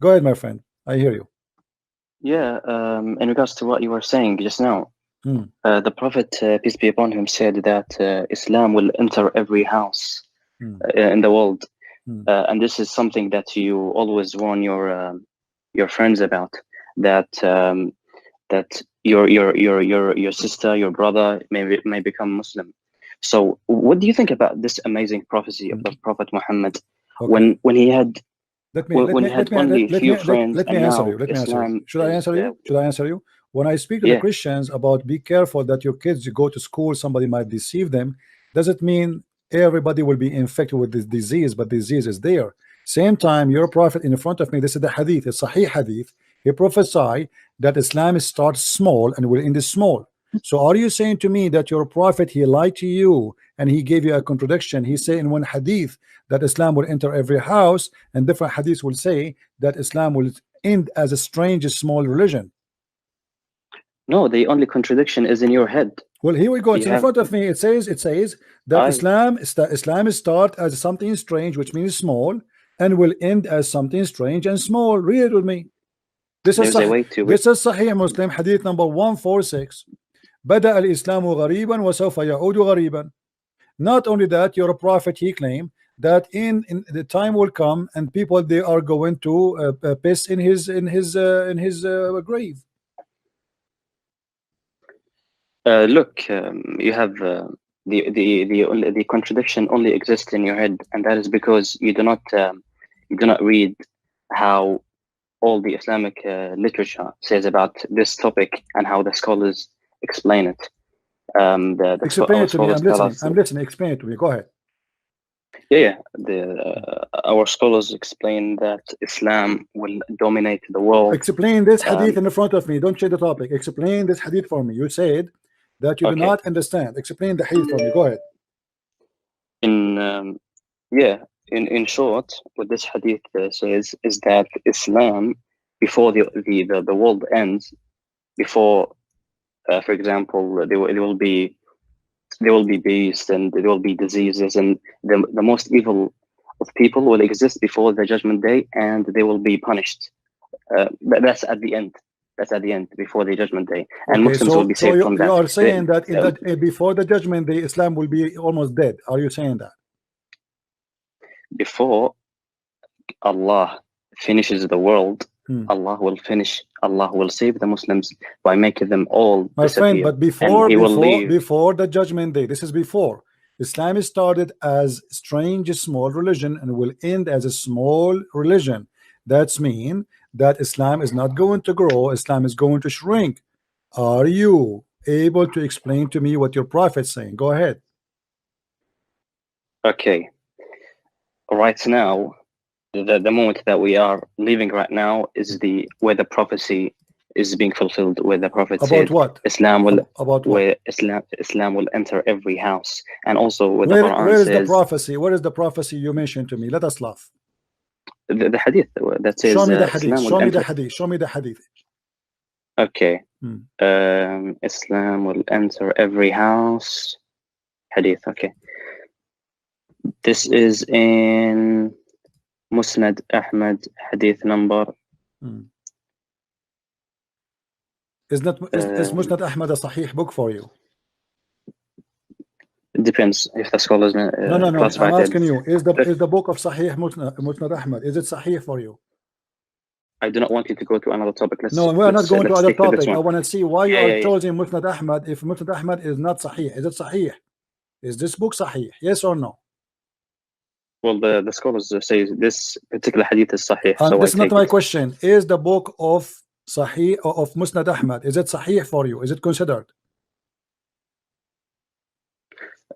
Go ahead, my friend. I hear you. Yeah, in regards to what you were saying just now, the Prophet, peace be upon him, said that Islam will enter every house in the world, and this is something that you always warn your friends about. That that your sister, your brother may become Muslim. So, what do you think about this amazing prophecy of the Prophet Muhammad when he had only few friends, let me and answer now you. Let me answer you. Islam Should I is answer you? Should I answer you? When I speak to the Christians about be careful that your kids go to school, somebody might deceive them, does it mean everybody will be infected with this disease? But disease is there. Same time, your prophet in front of me, this is the hadith, it's Sahih hadith. He prophesied that Islam starts small and will end small. So are you saying to me that your prophet, he lied to you and he gave you a contradiction? He said in one hadith that Islam will enter every house, and different hadiths will say that Islam will end as a strange small religion. No, the only contradiction is in your head. Well, here we go. It's in front of me. It says that Islam start as something strange, which means small, and will end as something strange and small. Read it with me. This is Sahih Muslim hadith number 146. بدأ الإسلام غريبا وسوف يعود غريبا. Not only that, your prophet, he claimed that in the time will come and people, they are going to piss in his grave. Look, you have the contradiction only exists in your head, and that is because you do not read how all the Islamic literature says about this topic and how the scholars explain it. Explain it to me. I'm listening. Explain it to me. Go ahead. Yeah. Our scholars explain that Islam will dominate the world. Explain this hadith in the front of me. Don't change the topic. Explain this hadith for me. You said that you do not understand. Explain the hadith for me. Go ahead. In short, what this hadith says is that Islam, before the world ends, before for example, there will be beasts and there will be diseases, and the most evil of people will exist before the judgment day, and they will be punished. That's at the end. That's at the end, before the judgment day, and Muslims will be saved from that. You are saying that before the judgment day, Islam will be almost dead. Are you saying that? Before Allah finishes the world, Allah will save the Muslims by making them all my disappear. friend, but before the judgment day, this is before. Islam started as strange small religion and will end as a small religion. That's mean that Islam is not going to grow, Islam is going to shrink. Are you able to explain to me what your prophet's saying? Go ahead. Okay. Right now, the moment that we are living right now is where the prophecy is being fulfilled, where the prophet said what? Islam will Islam will enter every house, and also where the Quran where is says, the prophecy? Where is the prophecy you mentioned to me? Let us laugh. The hadith that says, show me the hadith. Show me the hadith. Show me the hadith. Okay. Islam will enter every house. Hadith. Okay. This is in Musnad Ahmad, hadith number. Is Musnad Ahmad a Sahih book for you? It depends if the scholars. No. I'm asking you: is the book of Sahih Musnad Ahmad, is it Sahih for you? I do not want you to go to another topic. No, we are not going to other topic. I want to see why you are choosing Musnad Ahmad. If Musnad Ahmad is not Sahih, is it Sahih? Is this book Sahih? Yes or no? Well, the scholars say this particular hadith is Sahih. So that's not my question. Is the book of Sahih of Musnad Ahmad, is it Sahih for you? Is it considered?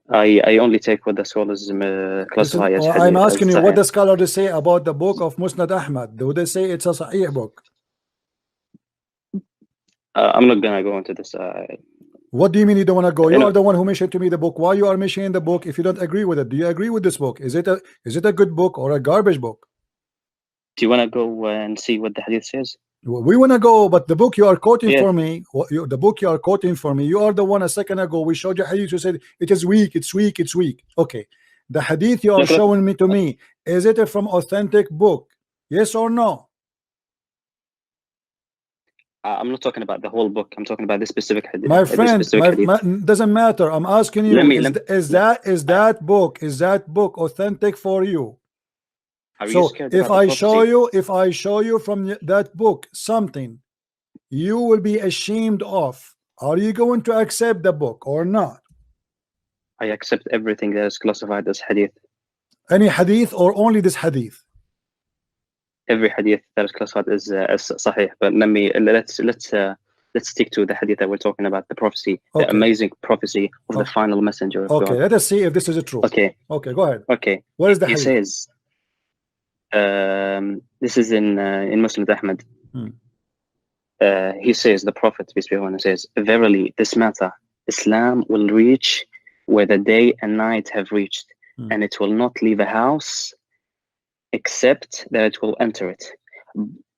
I only take what the scholars classify as hadith. I'm asking you what the scholars say about the book of Musnad Ahmad. Do they say it's a Sahih book? I'm not gonna go into this. What do you mean you don't want to go? You are the one who mentioned to me the book. Why you are mentioning the book if you don't agree with it? Do you agree with this book? Is it a good book or a garbage book? Do you want to go and see what the hadith says? We want to go, but the book you are quoting for me, the book you are quoting for me, you are the one a second ago we showed you hadith. You said it is weak, it's weak, it's weak. Okay, the hadith you are showing me to me, is it from authentic book? Yes or no? I'm not talking about the whole book. I'm talking about this specific hadith. My friend, doesn't matter. I'm asking you, is that book authentic for you? So if I show you from that book something you will be ashamed of, are you going to accept the book or not? I accept everything that is classified as hadith. Any hadith or only this hadith? Every hadith that is classified as sahih. But let's stick to the hadith that we're talking about, the prophecy, the amazing prophecy of the final messenger of God. Let us see if this is true. Okay, go ahead. Okay, what is the hadith? He says, this is in Muslim Ahmad. He says, the Prophet, peace be upon him, says, verily this matter, Islam will reach where the day and night have reached, and it will not leave a house except that it will enter it,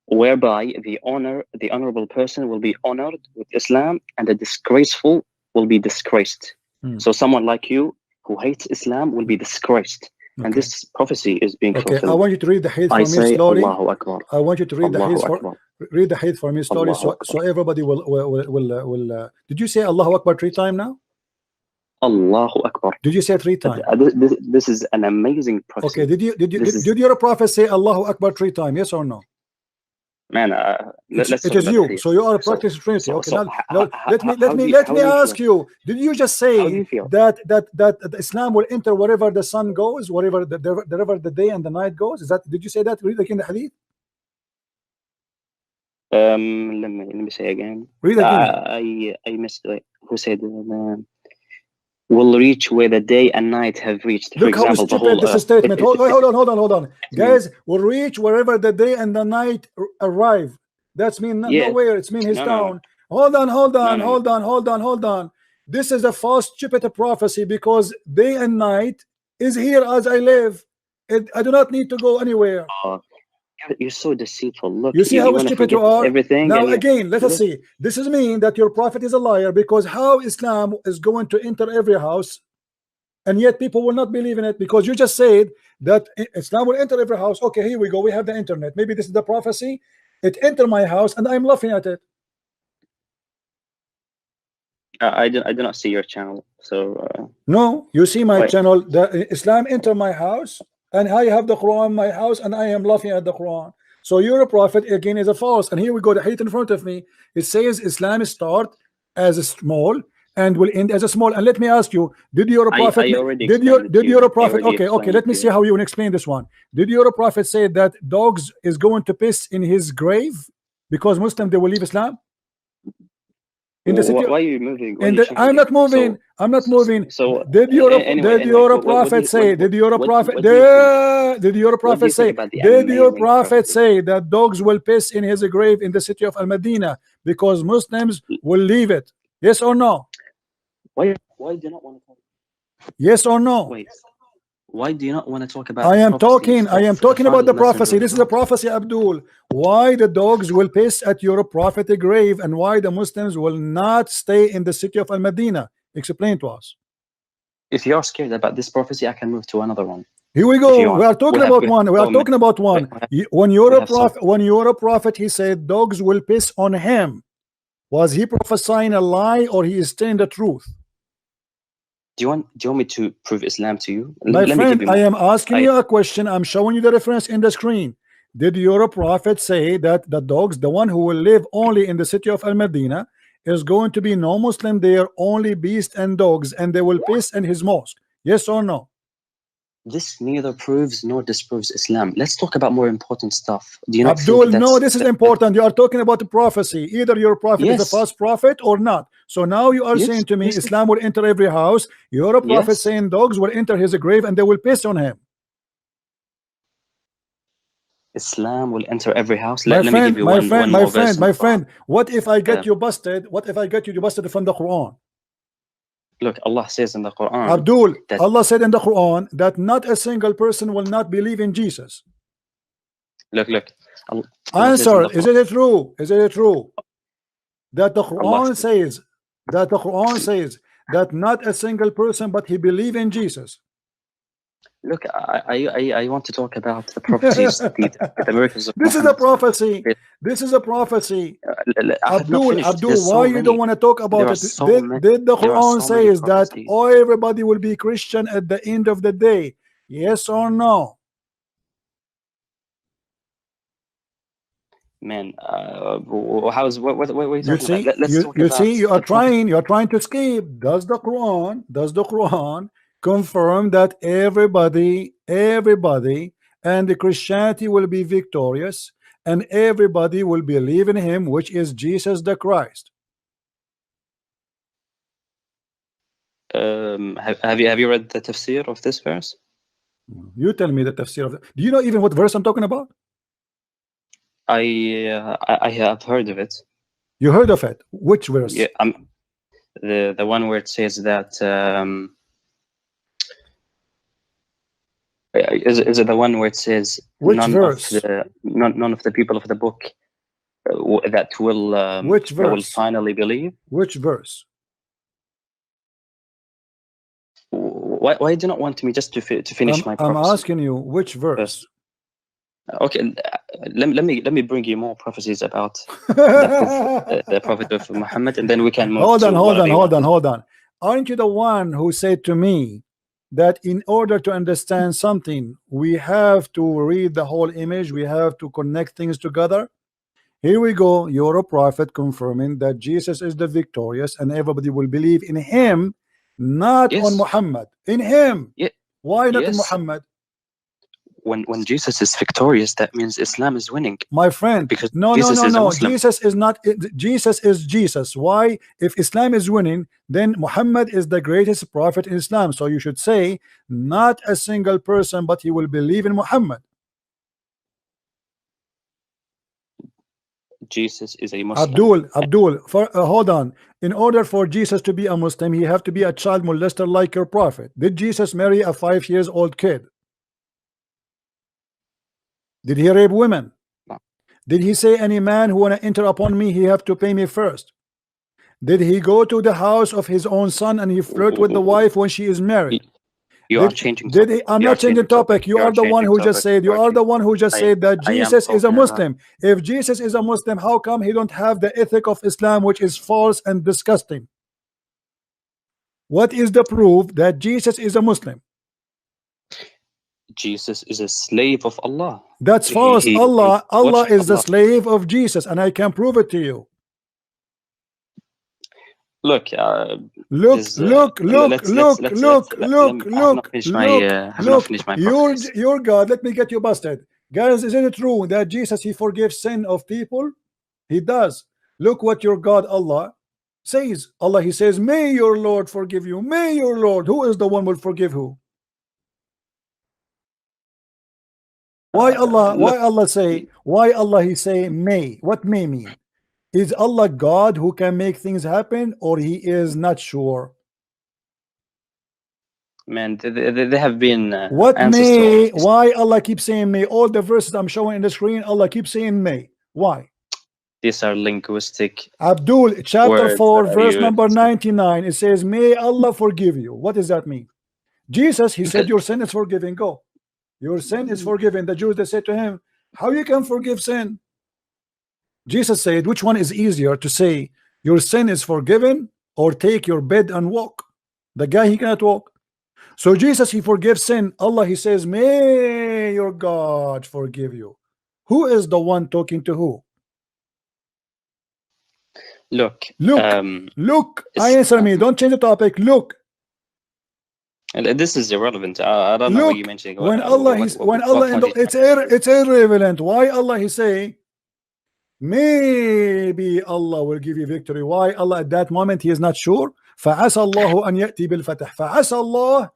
whereby the honorable person will be honored with Islam, and the disgraceful will be disgraced. So someone like you who hates Islam will be disgraced. And this prophecy is being fulfilled. I want you to read the hadith for me slowly. Allahu Akbar. I want you to read the hadith for me slowly, so everybody will. Did you say Allahu Akbar 3 times now? Allahu Akbar. Did you say 3 times? This is an amazing prophecy. Okay. Did your prophet say Allahu Akbar 3 times? Yes or no? Man, it is you. So you are a practicing Trinity. Let me ask you. Did you just say that Islam will enter wherever the sun goes, wherever the day and the night goes? Did you say that? Read again the hadith. Let me say again. Read again. I missed. Who said? Will reach where the day and night have reached. Look how stupid this statement. Hold on. Guys, will reach wherever the day and the night arrive. That's mean nowhere. It's mean his town. Hold on. This is a false stupid prophecy, because day and night is here as I live. I do not need to go anywhere. You're so deceitful. Look, you see how stupid you are. Everything. Now again, let us see. This is mean that your prophet is a liar, because how Islam is going to enter every house, and yet people will not believe in it, because you just said that Islam will enter every house. Okay, here we go. We have the internet. Maybe this is the prophecy. It entered my house, and I'm laughing at it. I do not see your channel. So no, you see my channel. The Islam enter my house, and I have the Quran in my house, and I am laughing at the Quran. So your prophet again is a false. And here we go, the hadith in front of me. It says Islam start as a small and will end as a small. And let me ask you, did your prophet? Did your prophet? Okay. Let me see how you will explain this one. Did your prophet say that dogs is going to piss in his grave because Muslim they will leave Islam? In the city, why are you moving? I'm not moving. I'm not moving. So did your prophet say? Did your prophet say that dogs will piss in his grave in the city of Al-Madinah because Muslims will leave it? Yes or no? Why do you not want to talk? Yes or no? Wait. Why do you not want to talk about? I am talking about the prophecy. This is a prophecy, Abdul. Why the dogs will piss at your prophet grave, and why the Muslims will not stay in the city of Al-Madinah? Explain to us. If you're scared about this prophecy, I can move to another one. Here we go. We are talking about one. We are talking about one. When your prophet, he said dogs will piss on him. Was he prophesying a lie, or he is telling the truth? Do you want me to prove Islam to you? My friend, I am asking you a question. I'm showing you the reference in the screen. Did your prophet say that the dogs, the one who will live only in the city of Al-Madinah, is going to be no Muslim there, only beasts and dogs, and they will piss in his mosque? Yes or no? This neither proves nor disproves Islam. Let's talk about more important stuff. Do you not Abdul, no, this is important. You are talking about the prophecy. Either your prophet is a false prophet or not. So now you are saying to me, Islam will enter every house. Your prophet saying dogs will enter his grave and they will piss on him. Islam will enter every house. My friend, what if I get you busted? What if I get you busted from the Quran? Look, Allah says in the Quran, Abdul, Allah said in the Quran that not a single person will not believe in Jesus. Look. Answer, is it true? Is it true that the Quran says that not a single person but he believe in Jesus? Look, I want to talk about the prophecies, the miracles of This is a prophecy. This is a prophecy. Abdul, why you don't want to talk about it? Did the Quran says that everybody will be Christian at the end of the day? Yes or no? Man, how's what are you talking about? You see, you are trying to escape. Does the Quran confirm that everybody and the Christianity will be victorious and everybody will believe in him, which is Jesus the Christ? Have you read the tafsir of this verse? You tell me the tafsir of it. Do you know even what verse I'm talking about? I have heard of it. You heard of it? Which verse? Yeah, the one where it says that is it the one where it says which verse? None of the people of the book that will which verse? Will finally believe? Which verse? Why do you not want me just to finish my prophecy? I'm asking you which verse. Okay, let me bring you more prophecies about the prophet of Muhammad, and then we can move. Hold on. Aren't you the one who said to me that in order to understand something, we have to read the whole image, we have to connect things together? Here we go. You're a prophet confirming that Jesus is the victorious, and everybody will believe in him, not on Muhammad. In him. Why not in Muhammad? When Jesus is victorious, that means Islam is winning, my friend. Because no, Jesus is not. Jesus is Jesus. Why? If Islam is winning, then Muhammad is the greatest prophet in Islam. So you should say not a single person, but he will believe in Muhammad. Jesus is a Muslim. Abdul, hold on. In order for Jesus to be a Muslim, he have to be a child molester like your prophet. Did Jesus marry a 5-year-old kid? Did he rape women? No. Did he say any man who wanna enter upon me, he have to pay me first? Did he go to the house of his own son and he flirt with the wife when she is married? You are changing. I'm not changing topic. You are the one who just said. You are the one who just said that Jesus is a Muslim. If Jesus is a Muslim, how come he don't have the ethic of Islam, which is false and disgusting? What is the proof that Jesus is a Muslim? Jesus is a slave of Allah. That's false. Allah is the slave of Jesus, and I can prove it to you. Look, your God. Let me get you busted, guys. Isn't it true that Jesus, he forgives sin of people? He does. Look what your God Allah says. Allah, he says, may your Lord forgive you. May your Lord. Who is the one will forgive who? Why Allah? Why Allah say? Why Allah he say may? What may mean? Is Allah God who can make things happen, or he is not sure? Man, they have been what may? Why Allah keeps saying may? All the verses I'm showing in the screen, Allah keeps saying may. Why? These are linguistic. Abdul, chapter 4, verse number 99. It says, may Allah forgive you. What does that mean? Jesus, he said, your sin is forgiven. Go. Your sin is forgiven. The Jews, they said to him, how you can forgive sin? Jesus said, which one is easier to say, your sin is forgiven, or take your bed and walk? The guy, he cannot walk. So Jesus, he forgives sin. Allah, he says, may your God forgive you. Who is the one talking to who? Look. Answer me. Don't change the topic. Look. This is irrelevant. I don't know what you mentioned. When Allah, it's irrelevant. Why Allah he say, maybe Allah will give you victory? Why Allah at that moment he is not sure? فَعَسَى اللَّهُ أَنْ يَأْتِي بِالْفَتْحِ فَعَسَى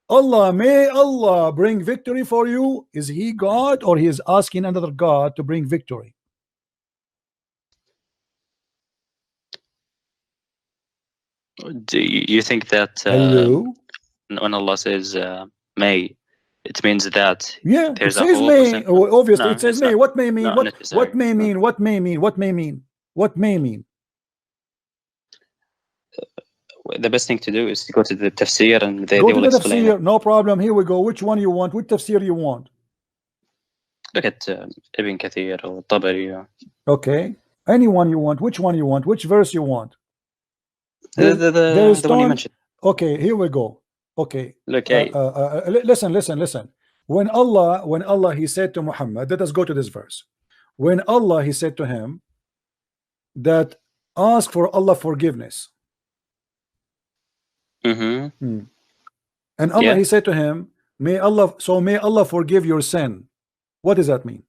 Allah, may Allah bring victory for you. Is he God, or he is asking another God to bring victory? Do you think that when Allah says may, it means that it says may? Obviously, it says may. What may mean? What may mean? What may mean? What may mean? What may mean? the best thing to do is to go to the tafsir, and they go to will the explain tafsir. it. No problem. Here we go. Which one you want? Which tafsir you want? Look at Ibn Kathir or Tabari. Okay. Anyone you want. Which one you want? Which verse you want? The one you mentioned. Okay, here we go. Okay. Look, listen. When Allah he said to Muhammad, let us go to this verse. When Allah he said to him that ask for Allah forgiveness. And Allah he said to him, may Allah forgive your sin. What does that mean?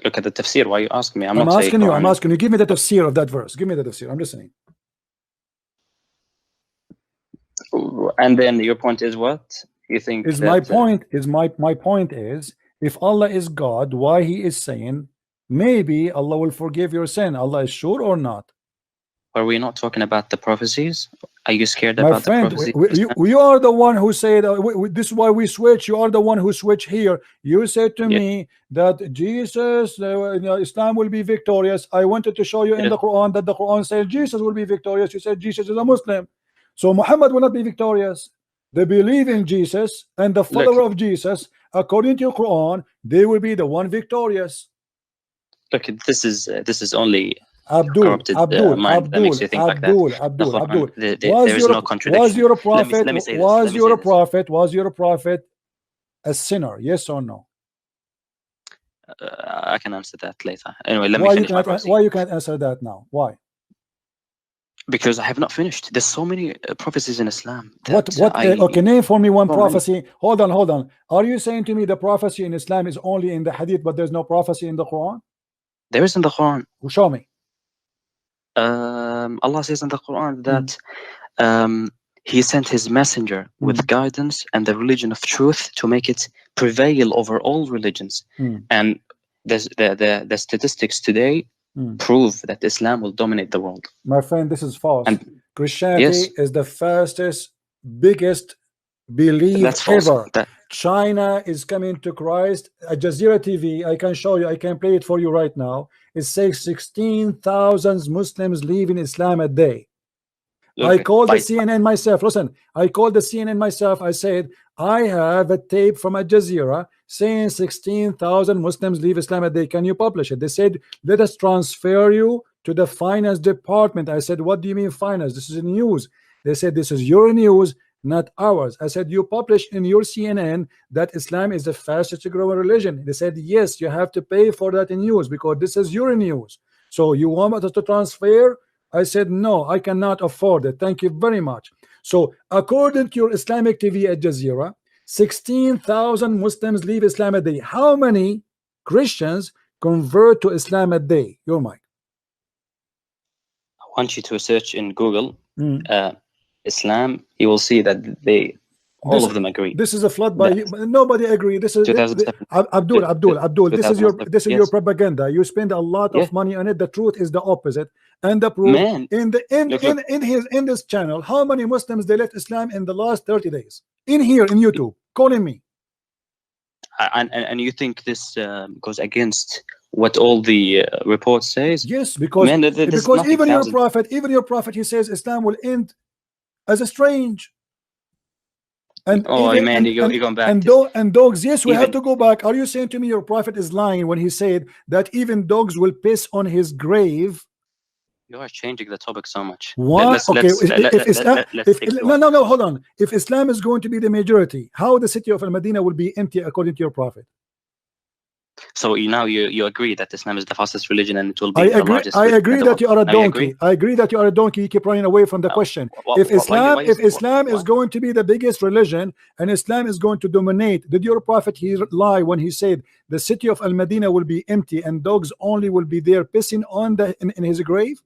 Look at the tafsir. Why you ask me? I'm asking you. Give me the tafsir of that verse. Give me the tafsir. I'm listening. And then your point is what? You think is my point is if Allah is God, why he is saying maybe Allah will forgive your sin? Allah is sure or not? Are we not talking about the prophecies? Are you scared about the prophecies? You are the one who said this is why we switch. You are the one who switch here. You said to me that Jesus, Islam will be victorious. I wanted to show you in the Quran that the Quran says Jesus will be victorious. You said Jesus is a Muslim, so Muhammad will not be victorious. They believe in Jesus and the follower of Jesus, according to your Quran, they will be the one victorious. Look, this is only Abdul. Mind that makes you think like that. There is no contradiction. Was your prophet? Let me say was your prophet a sinner? Yes or no? I can answer that later. Anyway, let me finish. Why you can't answer that now? Why? Because I have not finished. There's so many prophecies in Islam. Okay, name for me one prophecy. Hold on. Are you saying to me the prophecy in Islam is only in the Hadith, but there's no prophecy in the Quran? There is in the Quran. Show me. Allah says in the Quran that He sent His messenger with guidance and the religion of truth to make it prevail over all religions. And the statistics today prove that Islam will dominate the world. My friend, this is false. And Christianity is the fastest, biggest belief ever. China is coming to Christ. Al Jazeera TV, I can show you, I can play it for you right now. It says 16,000 Muslims leaving Islam a day. I called the CNN myself. Listen, I called the CNN myself. I said, I have a tape from Al Jazeera saying 16,000 Muslims leave Islam a day. Can you publish it? They said, let us transfer you to the finance department. I said, what do you mean finance? This is news. They said, this is your news, not ours. I said, you publish in your CNN that Islam is the fastest growing religion. They said, yes, you have to pay for that in news because this is your news. So you want us to transfer? I said, no, I cannot afford it. Thank you very much. So according to your Islamic TV Al Jazeera, 16,000 Muslims leave Islam a day. How many Christians convert to Islam a day? Your mic. I want you to search in Google Islam. You will see that all of them agree. This is a flood by nobody agree. This is Abdul. This is your propaganda. You spend a lot of money on it. The truth is the opposite. And the proof in this channel, how many Muslims they left Islam in the last 30 days? In here in YouTube, calling me. And you think this goes against what all the reports says? Yes, because even your prophet, he says Islam will end as a strange. And you're going back. And dogs, yes, we have to go back. Are you saying to me your prophet is lying when he said that even dogs will piss on his grave? You are changing the topic so much. Why? No, hold on. If Islam is going to be the majority, how the city of Al-Medina will be empty according to your prophet? So now you agree that Islam is the fastest religion and it will be the largest. I agree that you are a donkey. I agree that you are a donkey. You keep running away from the question. If Islam is going to be the biggest religion and Islam is going to dominate, did your prophet lie when he said the city of Al-Medina will be empty and dogs only will be there pissing on in his grave?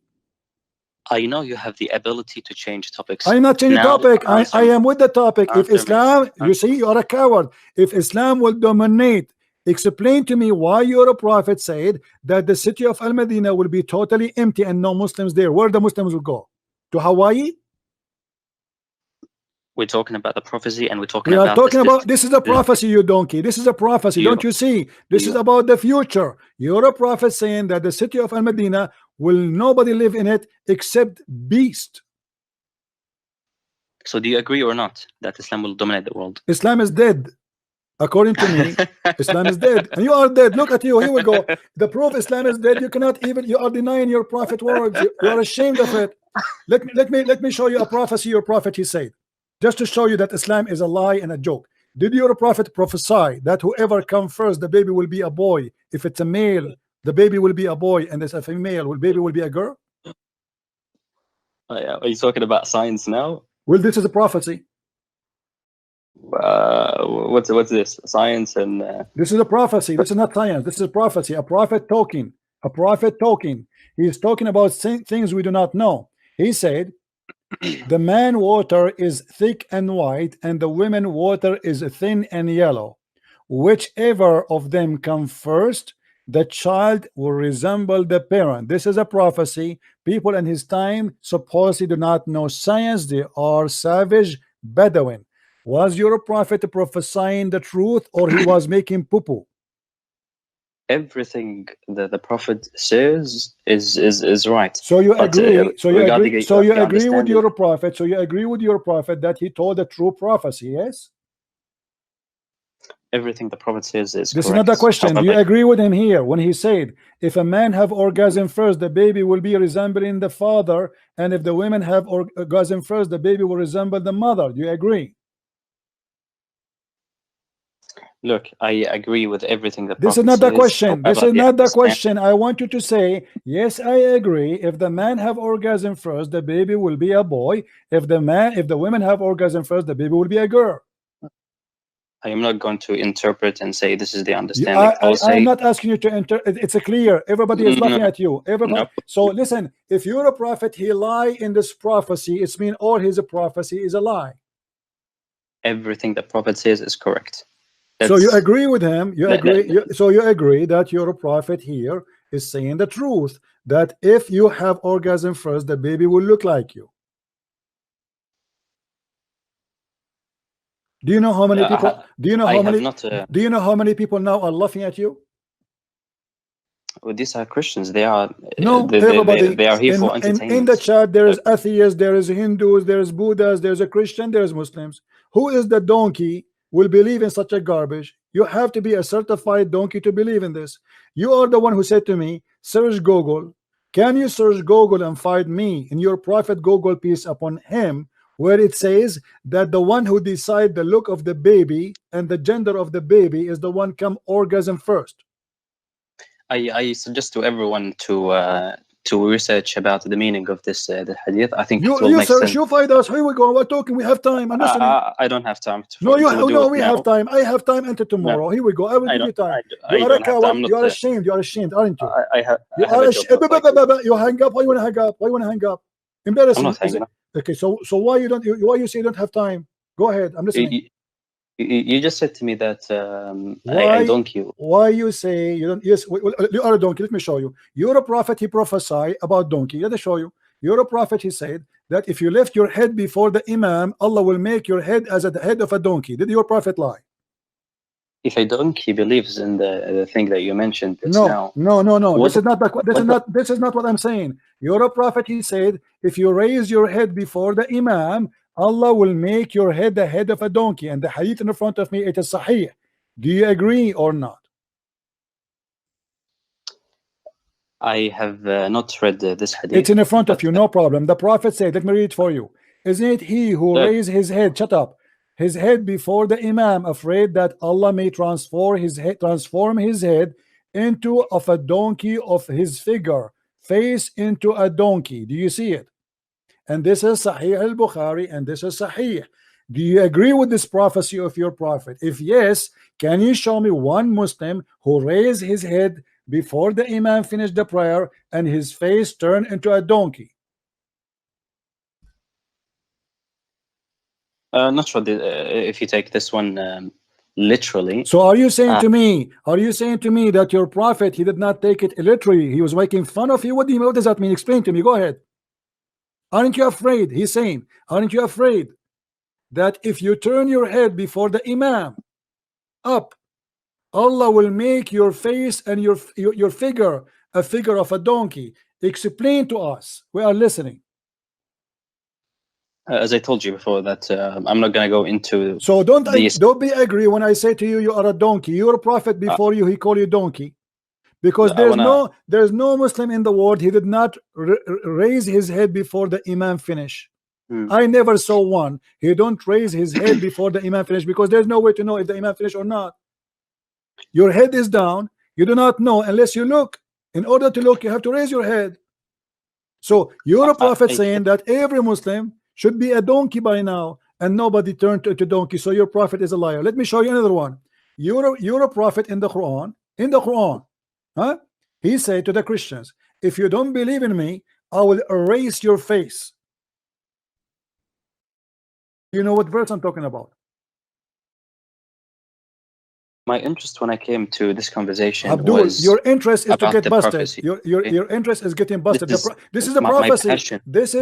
I know you have the ability to change topics. I'm not changing topic. I am with the topic. If Islam, you see, you are a coward. If Islam will dominate, explain to me why your prophet said that the city of Al-Medina will be totally empty and no Muslims there. Where the Muslims will go? To Hawaii? We're talking about the prophecy and we're talking about this is a prophecy, you donkey. This is a prophecy. Don't you see? This is about the future. You're a prophet saying that the city of Al-Medina will nobody live in it except beast. So do you agree or not that Islam will dominate the world? Islam is dead. According to me, Islam is dead, and you are dead. Look at you. Here we go. The proof Islam is dead. You cannot even. You are denying your prophet words. You are ashamed of it. Let me show you a prophecy your prophet he said, just to show you that Islam is a lie and a joke. Did your prophet prophesy that whoever comes first, the baby will be a boy? If it's a male, the baby will be a boy, and if it's a female, the baby will be a girl? Are you talking about science now? Well, this is a prophecy. What's this? Science and this is a prophecy. This is not science. This is a prophecy. A prophet talking. A prophet talking. He is talking about things we do not know. He said, the man water is thick and white, and the women water is thin and yellow. Whichever of them come first, the child will resemble the parent. This is a prophecy. People in his time supposedly do not know science. They are savage Bedouin. Was your prophet prophesying the truth, or he was making poo-poo? Everything that the prophet says is right. So you agree? So you agree? So you agree with your prophet? So you agree with your prophet that he told a true prophecy? Yes. Everything the prophet says is. This is not the question. Do you agree with him here when he said, if a man have orgasm first, the baby will be resembling the father, and if the women have orgasm first, the baby will resemble the mother? Do you agree? Look, I agree with everything that. This is not the question. This is not the question. I want you to say, yes, I agree. If the man have orgasm first, the baby will be a boy. If the women have orgasm first, the baby will be a girl. I am not going to interpret and say this is the understanding. I'm not asking you to interpret. It's a clear. Everybody is laughing at you. Everybody. No. So listen, if you're a prophet, he lie in this prophecy. It's mean all his prophecy is a lie. Everything the prophet says is correct. So you agree with him. You agree. So you agree that your prophet here is saying the truth. That if you have orgasm first, the baby will look like you. Do you know how many people? Do you know how many? Do you know how many people now are laughing at you? Well, these are Christians. They are. No, everybody. They are here for entertainment. In the chat, there is atheists, there is Hindus, there is Buddhas, there is a Christian, there is Muslims. Who is the donkey will believe in such a garbage? You have to be a certified donkey to believe in this. You are the one who said to me, search Google. Can you search Google and find me in your prophet Google, peace upon him, where it says that the one who decide the look of the baby and the gender of the baby is the one come orgasm first? I suggest to everyone to research about the meaning of this the hadith. I think you search, you find us. Here we go. We're talking. We have time. I'm listening. I don't have time. We have time. I have time until tomorrow. No. Here we go. I will give you time. You are a coward. You are ashamed. You are ashamed, aren't you? You hang up. Why you want to hang up? Why you want to hang up? Embarrassing. I'm not hanging up. Okay, so why you say you don't have time? Go ahead. I'm listening. You just said to me that I donkey. Why you say you don't? Yes, you are a donkey. Let me show you. You're a prophet. He prophesied about donkey. Let me show you. You're a prophet. He said that if you lift your head before the imam, Allah will make your head as the head of a donkey. Did your prophet lie? If a donkey believes in the thing that you mentioned, no. This is not what I'm saying. You're a prophet. He said if you raise your head before the imam, Allah will make your head the head of a donkey. And the hadith in front of me, it is sahih. Do you agree or not? I have not read this hadith. It's in front of you, no problem. The prophet said, let me read it for you. Isn't it he who raised his head, shut up, his head before the imam, afraid that Allah may transform his head into of a donkey of his figure, face into a donkey? Do you see it? And this is Sahih al-Bukhari, and this is Sahih. Do you agree with this prophecy of your prophet? If yes, can you show me one Muslim who raised his head before the imam finished the prayer and his face turned into a donkey? Not sure if you take this one literally. So are you saying to me? Are you saying to me that your prophet, he did not take it literally? He was making fun of you? What does that mean? Explain to me. Go ahead. Aren't you afraid? He's saying, aren't you afraid that if you turn your head before the imam up, Allah will make your face and your figure a figure of a donkey? Explain to us. We are listening. As I told you before, that I'm not going to go into. So don't be angry when I say to you, you are a donkey. Your prophet before you, he called you donkey, because there's no Muslim in the world. He did not raise his head before the Imam finish. I never saw one. He don't raise his head before the Imam finish, because there's no way to know if the Imam finish or not. Your head is down. You do not know unless you look. In order to look, you have to raise your head. So you're a prophet saying that every Muslim should be a donkey by now, and nobody turned to donkey. So your prophet is a liar. Let me show you another one. You're a prophet in the Quran. In the Quran, huh? He said to the Christians, if you don't believe in me, I will erase your face. You know what verse I'm talking about? My interest when I came to this conversation Abdul, was your interest is to get busted. Prophecy. Your interest is getting busted. This is a prophecy. This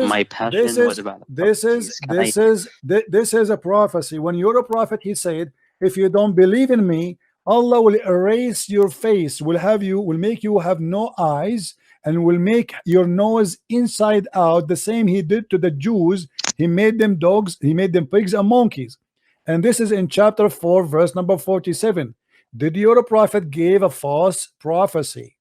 is a prophecy. When you're a prophet, he said, if you don't believe in me, Allah will erase your face, will make you have no eyes, and will make your nose inside out, the same he did to the Jews. He made them dogs, he made them pigs and monkeys. And this is in chapter 4, verse number 47. Did your prophet give a false prophecy?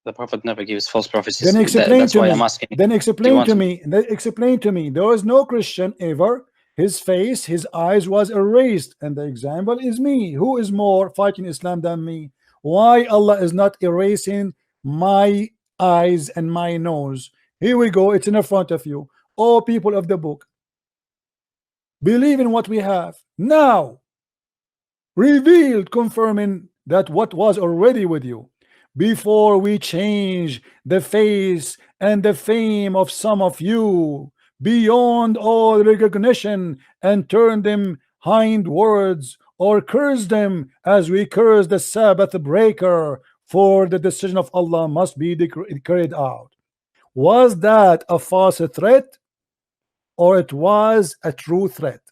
The prophet never gives false prophecies. Then explain that's to why me. I'm asking. Then explain to me. Explain to me. There is no Christian ever. His face, his eyes was erased, and the example is me. Who is more fighting Islam than me? Why Allah is not erasing my eyes and my nose? Here we go. It's in front of you. All people of the book, believe in what we have now, revealed, confirming that what was already with you, before we change the face and the fame of some of you beyond all recognition, and turn them hindwards, or curse them as we curse the Sabbath breaker, for the decision of Allah must be carried out. Was that a false threat, or it was a true threat?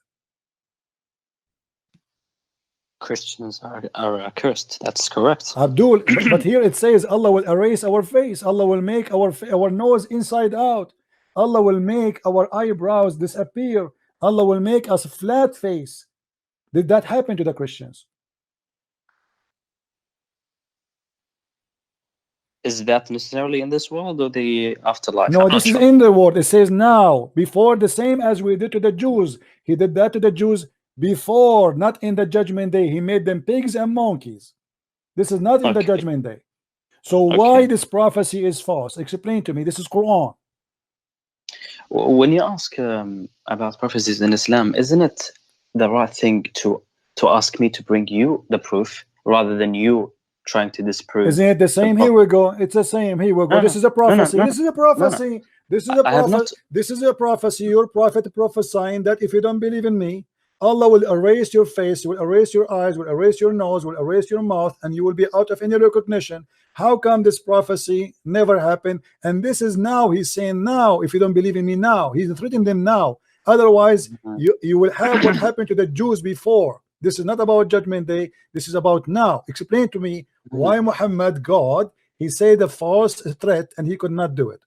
Christians are accursed. That's correct. Abdul, but here it says Allah will erase our face. Allah will make our nose inside out. Allah will make our eyebrows disappear. Allah will make us flat face. Did that happen to the Christians? Is that necessarily in this world or the afterlife? No, this is in the world. It says now, before, the same as we did to the Jews. He did that to the Jews before, not in the judgment day. He made them pigs and monkeys. This is not in the judgment day. So why this prophecy is false? Explain to me. This is Quran. When you ask about prophecies in Islam, isn't it the right thing to ask me to bring you the proof rather than you trying to disprove? Isn't it the same? Here we go. It's the same. Here we go. This is a prophecy. This is a prophecy. This is a prophecy. This is a prophecy. Your prophet prophesying that if you don't believe in me, Allah will erase your face, will erase your eyes, will erase your nose, will erase your mouth, and you will be out of any recognition. How come this prophecy never happened? And this is now, he's saying now, if you don't believe in me now, he's threatening them now. Otherwise, you will have what happened to the Jews before. This is not about judgment day. This is about now. Explain to me why Muhammad, God, he said a false threat and he could not do it.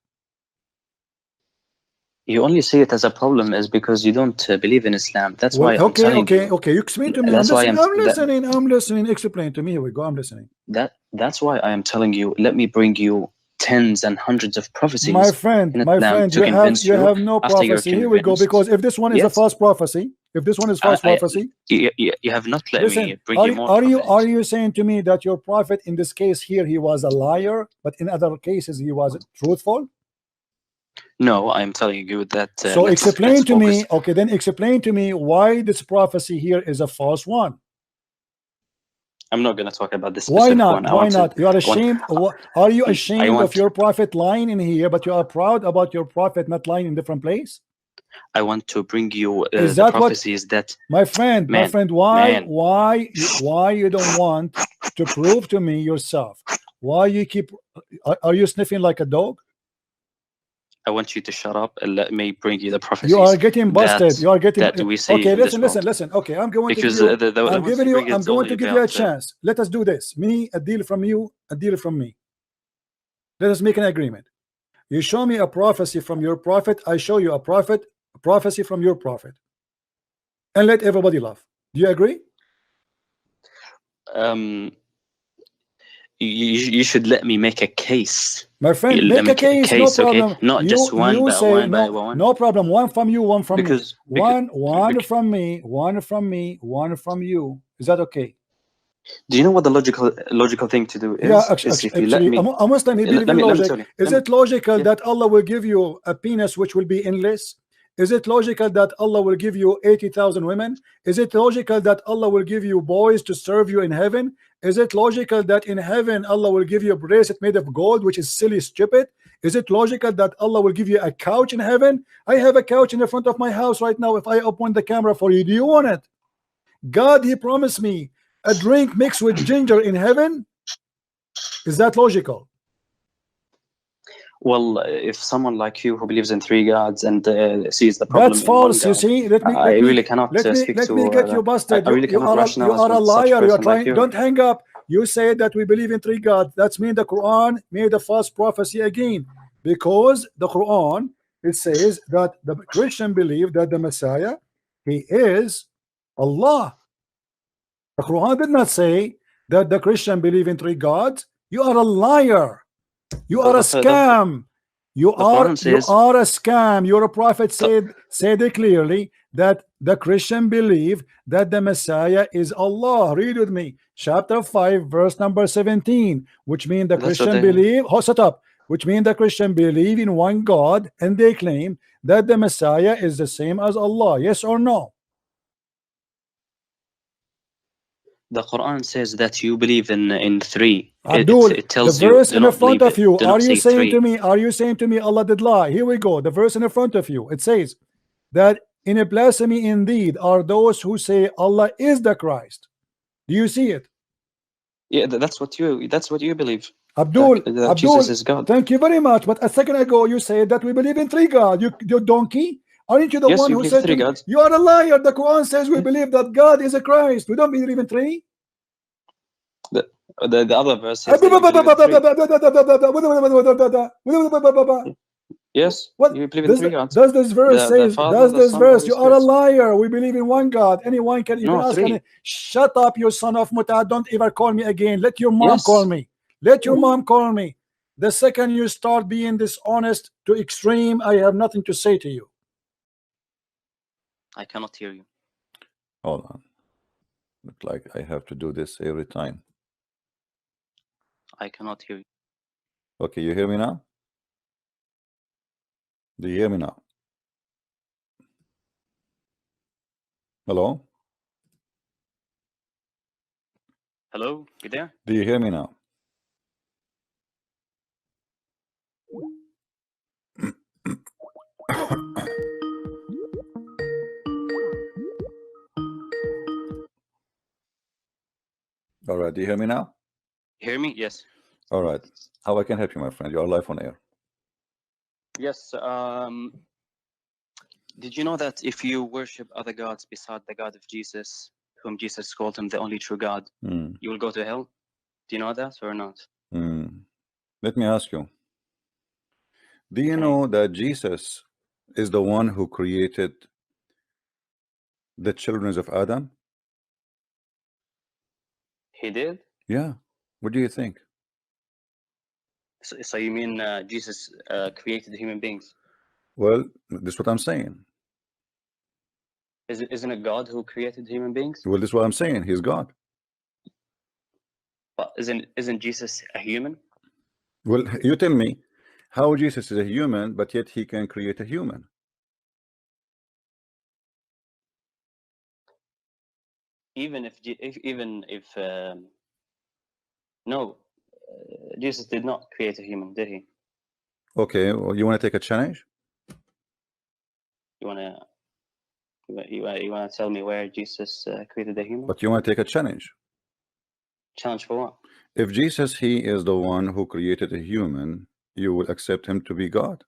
You only see it as a problem is because you don't believe in Islam. That's why I'm telling you. Okay. You explain to me. I'm listening. Explain to me. Here we go. I'm listening. That's why I am telling you. Let me bring you tens and hundreds of prophecies. My friend, you have no prophecy. Here we go. Because if this one is a false prophecy, you have not let me bring you more. Are you saying to me that your prophet in this case here he was a liar, but in other cases he was truthful? No, I'm telling you that. So explain to me. Okay, then explain to me why this prophecy here is a false one. I'm not going to talk about this. Why not? Why not? You are ashamed. Are you ashamed of your prophet lying in here, but you are proud about your prophet not lying in different place? I want to bring you the prophecies that. My friend, why you don't want to prove to me yourself? Why you keep? Are you sniffing like a dog? I want you to shut up and let me bring you the prophecies. You are getting busted. You are getting. That we see. Okay, listen. Okay, I'm going to give you a chance. Let us do this. Me, a deal from you, a deal from me. Let us make an agreement. You show me a prophecy from your prophet. I show you a prophet a prophecy from your prophet, and let everybody laugh. Do you agree? You should let me make a case. My friend, make a case, no problem. Okay? Not just one, but say, one no, by one. No problem. One from you, one from me. One from me, one from me, one from you. Is that okay? Do you know what the logical thing to do is? Yeah, actually, a Muslim, he believes in logic. Is it logical that Allah will give you a penis which will be endless? Is it logical that Allah will give you 80,000 women? Is it logical that Allah will give you boys to serve you in heaven? Is it logical that in heaven Allah will give you a bracelet made of gold, which is silly, stupid? Is it logical that Allah will give you a couch in heaven? I have a couch in the front of my house right now. If I open the camera for you, do you want it? God, he promised me a drink mixed with ginger in heaven. Is that logical? Well, if someone like you who believes in 3 gods and sees the problem, that's false. You see, I really cannot speak to. Let me get you busted. You are a liar. You are trying. Like don't hang up. You say that we believe in 3 gods. That's mean the Quran made a false prophecy again, because the Quran, it says that the Christian believe that the Messiah, he is Allah. The Quran did not say that the Christian believe in 3 gods. You are a liar. You are a scam. You are a scam. Your prophet said it clearly that the Christian believe that the Messiah is Allah. Read with me, chapter 5, verse number 17, which means the Christian believe. Shut up. Which means the Christian believe in one God, and they claim that the Messiah is the same as Allah. Yes or no? The Quran says that you believe in 3. Abdul, it tells the verse you, in the front of you. Are you saying to me Allah did lie? Here we go. The verse in the front of you. It says that in a blasphemy indeed are those who say Allah is the Christ. Do you see it? Yeah, that's what you believe. Abdul, that Jesus is God. Thank you very much. But a second ago you said that we believe in 3 gods. You donkey. Aren't you the one who said 3 gods? You are a liar. The Quran says we believe that God is a Christ. We don't believe in 3. The other verse says yes, what you believe in 3 gods. Does this verse say? Does this verse? You are a liar. We believe in 1 God. Anyone can even ask. Shut up, you son of Muta. Don't ever call me again. Let your mom call me. Let your mom call me. The second you start being dishonest to extreme, I have nothing to say to you. I cannot hear you. Hold on. Look like I have to do this every time. I cannot hear you. Okay, you hear me now? Do you hear me now? Hello? Hello? You there? Do you hear me now? All right, do you hear me now? Hear me? Yes. All right. How I can help you, my friend? You are live on air. Yes. Did you know that if you worship other gods beside the God of Jesus, whom Jesus called him the only true God, you will go to hell? Do you know that or not? Let me ask you. Do you know that Jesus is the one who created the children of Adam? He did? Yeah. What do you think? So you mean Jesus created human beings? Well, this is what I'm saying. Isn't it God who created human beings? Well, this is what I'm saying. He's God. But isn't Jesus a human? Well, you tell me how Jesus is a human, but yet he can create a human. No, Jesus did not create a human, did he? Okay, well, you want to take a challenge? You want to tell me where Jesus created a human? But you want to take a challenge? Challenge for what? If Jesus, he is the one who created a human, you will accept him to be God?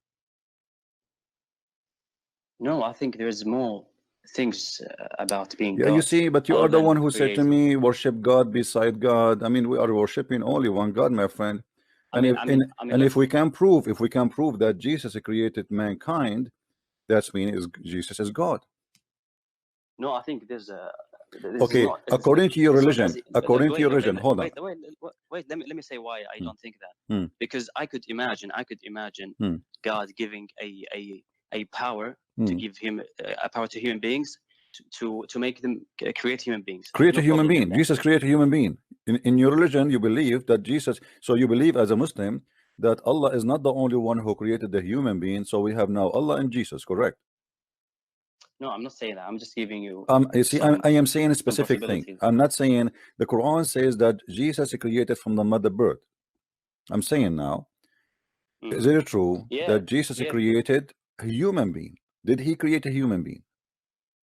No, I think there's more things about being God. God. You see, but you are the one who said to me, worship God beside God. I mean, we are worshiping only one God, my friend. And if we can prove that Jesus created mankind, That means Jesus is God. No, I think there's a. Okay, according to your religion, hold on. Wait. Let me say why I don't think that. Because I could imagine God giving a power to give him a power to human beings to make them create human beings. Create a human being. Jesus created a human being. In your religion, you believe that Jesus. So you believe as a Muslim that Allah is not the only one who created the human being. So we have now Allah and Jesus, correct? No, I'm not saying that. I'm just giving you. You see, I am saying a specific thing. I'm not saying the Quran says that Jesus is created from the mother birth. I'm saying now, is it true that Jesus created a human being? Did he create a human being?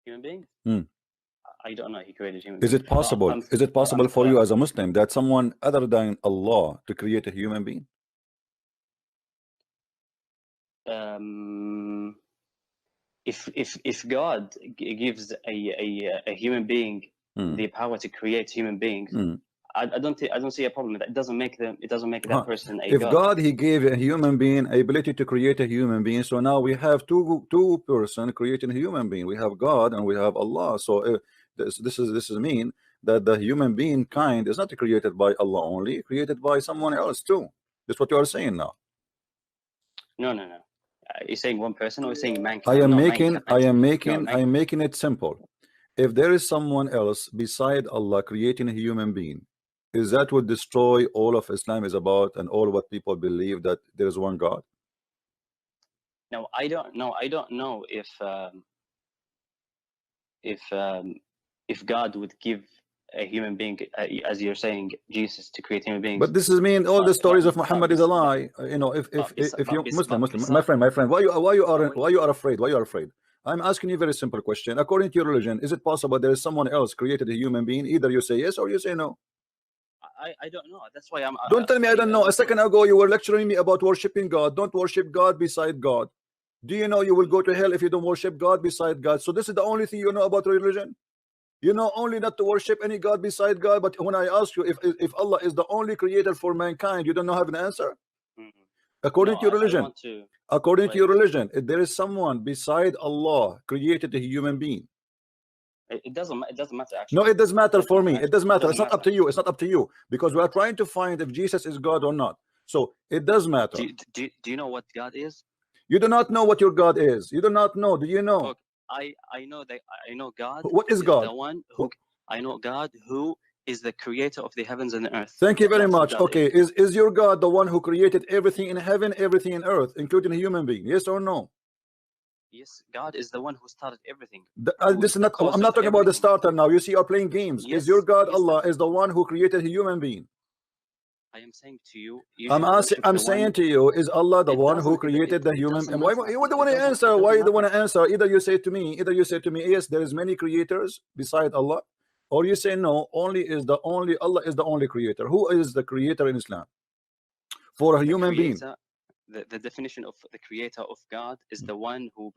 Human being? I don't know. He created human being. Is it possible? Is it possible for you as a Muslim that someone other than Allah to create a human being? If God gives a human being the power to create human beings, I don't see a problem with that. It doesn't make that person a God. If God he gave a human being ability to create a human being, so now we have two person creating a human being. We have God and we have Allah. So this is mean that the human being kind is not created by Allah only, created by someone else too. That's what you are saying now. No. You're saying one person, or you're saying mankind? I am making it simple. If there is someone else beside Allah creating a human being, is that what destroy all of Islam is about and all what people believe that there is one God? No, I don't know. I don't know if God would give a human being, as you're saying, Jesus to create human beings. But this is mean all the stories of Muhammad is a lie. You know, if you Muslim, my friend, why you are afraid? Why you are afraid? I'm asking you a very simple question. According to your religion, is it possible there is someone else created a human being? Either you say yes or you say no. I don't know. That's why I'm. Don't tell me I don't know. A second ago you were lecturing me about worshiping God. Don't worship God beside God. Do you know you will go to hell if you don't worship God beside God? So this is the only thing you know about religion. You know only not to worship any God beside God. But when I ask you if Allah is the only creator for mankind, you don't have an answer. According to your religion, according to your religion, if there is someone beside Allah created a human being. It doesn't matter actually. No, it does matter for me. It does matter. It's not up to you. It's not up to you because we are trying to find if Jesus is God or not. So it does matter. Do you know what God is? You do not know what your God is. You do not know. Do you know? Look, I know that I know God. What is God? The one who I know God who is the creator of the heavens and the earth. Thank you very much. Okay, is your God the one who created everything in heaven, everything in earth, including a human being? Yes or no? Yes, God is the one who started everything. This is not. I'm not talking about the starter now. You see, you're playing games. Yes, is your God Allah is the one who created a human being? I am saying to you. I'm saying to you, is Allah the one who created the human? And why you don't want to answer? Why you don't want to answer? Either you say to me, yes, there is many creators beside Allah, or you say no. Allah is the only creator. Who is the creator in Islam for a human being? The definition of the creator of God is the one who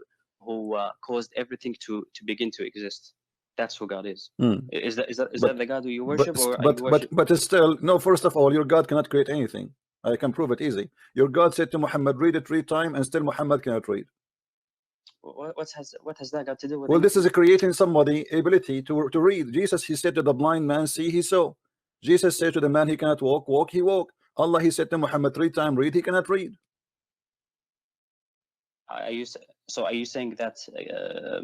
caused everything to begin to exist. That's who God is. Is that the God who you worship, but still no. First of all, your God cannot create anything. I can prove it easy. Your God said to Muhammad, read it 3 times, and still Muhammad cannot read. What has that got to do with? Well, this is creating somebody ability to read. Jesus, he said to the blind man, see, he saw. Jesus said to the man, he cannot walk, he walked. Allah, he said to Muhammad 3 times, read, he cannot read. Are you saying that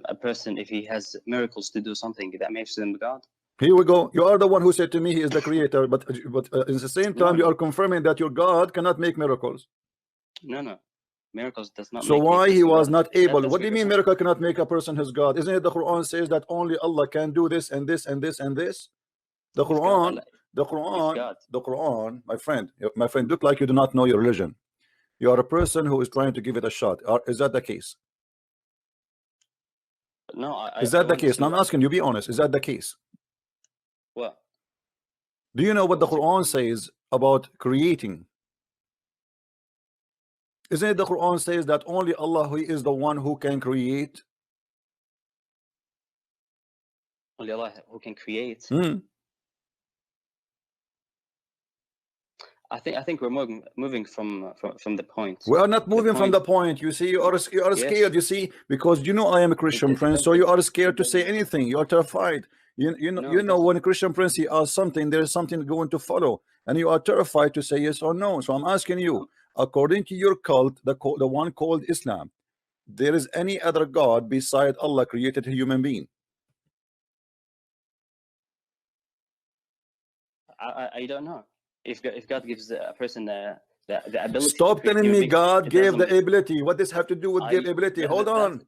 a person, if he has miracles to do something, that makes him God? Here we go. You are the one who said to me he is the creator, but at the same time you are confirming that your God cannot make miracles. No. Miracles does not. So why he was not able? What do you mean miracle cannot make a person his God? Isn't it the Quran says that only Allah can do this and this and this and this? The Quran, my friend, look like you do not know your religion. You are a person who is trying to give it a shot. Is that the case? No. Is that the case? Now I'm asking you, be honest. Is that the case? What? Do you know what the Quran says about creating? Isn't it the Quran says that only Allah who is the one who can create? Only Allah who can create. I think we're moving from the point. We are not moving from the point. You see, you are scared. Yes. You see, because you know I am a Christian prince, so you are scared to say anything. You are terrified. You know when a Christian prince he asks something, there is something going to follow, and you are terrified to say yes or no. So I'm asking you, according to your cult, the one called Islam, there is any other God beside Allah created a human being? I don't know. If God gives a person the ability. Stop telling me God gave the ability. What does have to do with give ability? Hold on.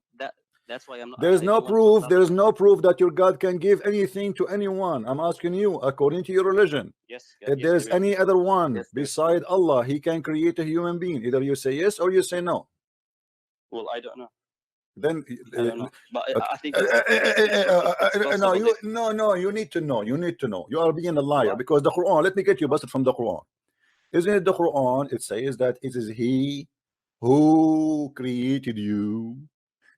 That's why I'm not. There is no proof. There is no proof that your God can give anything to anyone. I'm asking you, according to your religion, if there is any other one beside Allah, He can create a human being. Either you say yes or you say no. Well, I don't know. Then I don't know. But I think no, you need to know. You need to know. You are being a liar because the Quran. Let me get you busted from the Quran. Isn't it the Quran? It says that it is He who created you.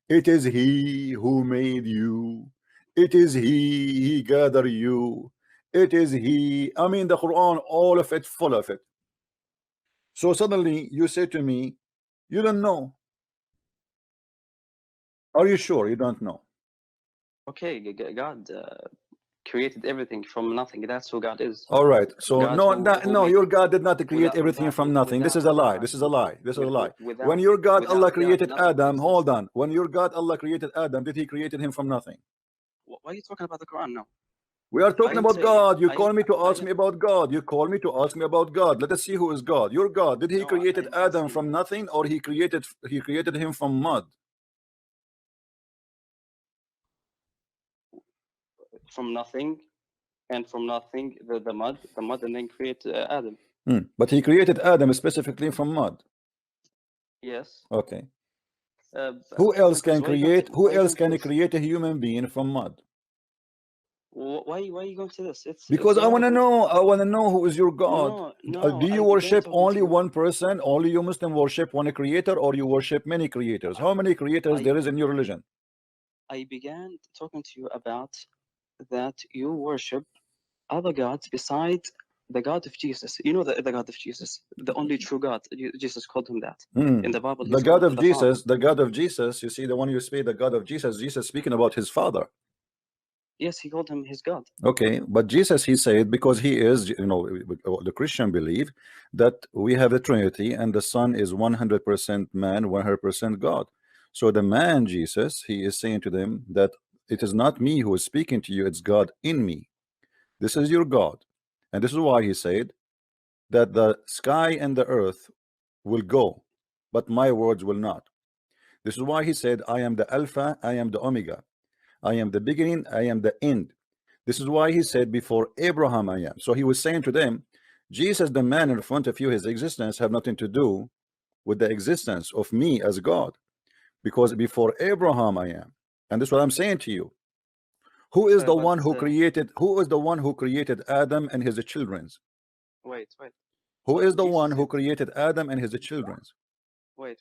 It is He who made you. It is He gathered you. It is He. I mean, the Quran, all of it, full of it. So suddenly you say to me, you don't know. Are you sure you don't know? Okay, God created everything from nothing. That's who God is. All right. So no, your God did not create everything from nothing. This is a lie. This is a lie. This is a lie. When your God Allah created Adam, hold on. When your God Allah created Adam, did He created him from nothing? Why are you talking about the Quran now? We are talking about God. You call me to ask me about God. You call me to ask me about God. Let us see who is God. Your God, did He created Adam from nothing, or He created him from mud? From nothing, and from nothing the mud, and then create Adam. But He created Adam specifically from mud. Yes. Okay. Who else can create? Who else can create a human being from mud? Why are you going to this? Because I want to know. I want to know who is your God. No, do you worship only one person? Only you Muslim worship one creator, or you worship many creators? How many creators there is in your religion? I began talking to you about that you worship other gods besides the God of Jesus. You know the God of Jesus, the only true God. Jesus called him that in the Bible. The God of Jesus, the God of Jesus. You see, the one you speak, the God of Jesus. Jesus speaking about His Father. Yes, He called him His God. Okay, but Jesus, He said, because He is, you know, the Christian believe that we have a Trinity, and the Son is 100% man, 100% God. So the man Jesus, He is saying to them that it is not me who is speaking to you, it's God in me. This is your God. And this is why He said that the sky and the earth will go, but my words will not. This is why He said, I am the Alpha, I am the Omega. I am the beginning, I am the end. This is why He said, before Abraham I am. So He was saying to them, Jesus, the man in front of you, His existence have nothing to do with the existence of me as God. Because before Abraham I am. And this is what I'm saying to you. Who is the one who created? Who is the one who created Adam and his children? Wait. Who is the one who created Adam and his children? Wait.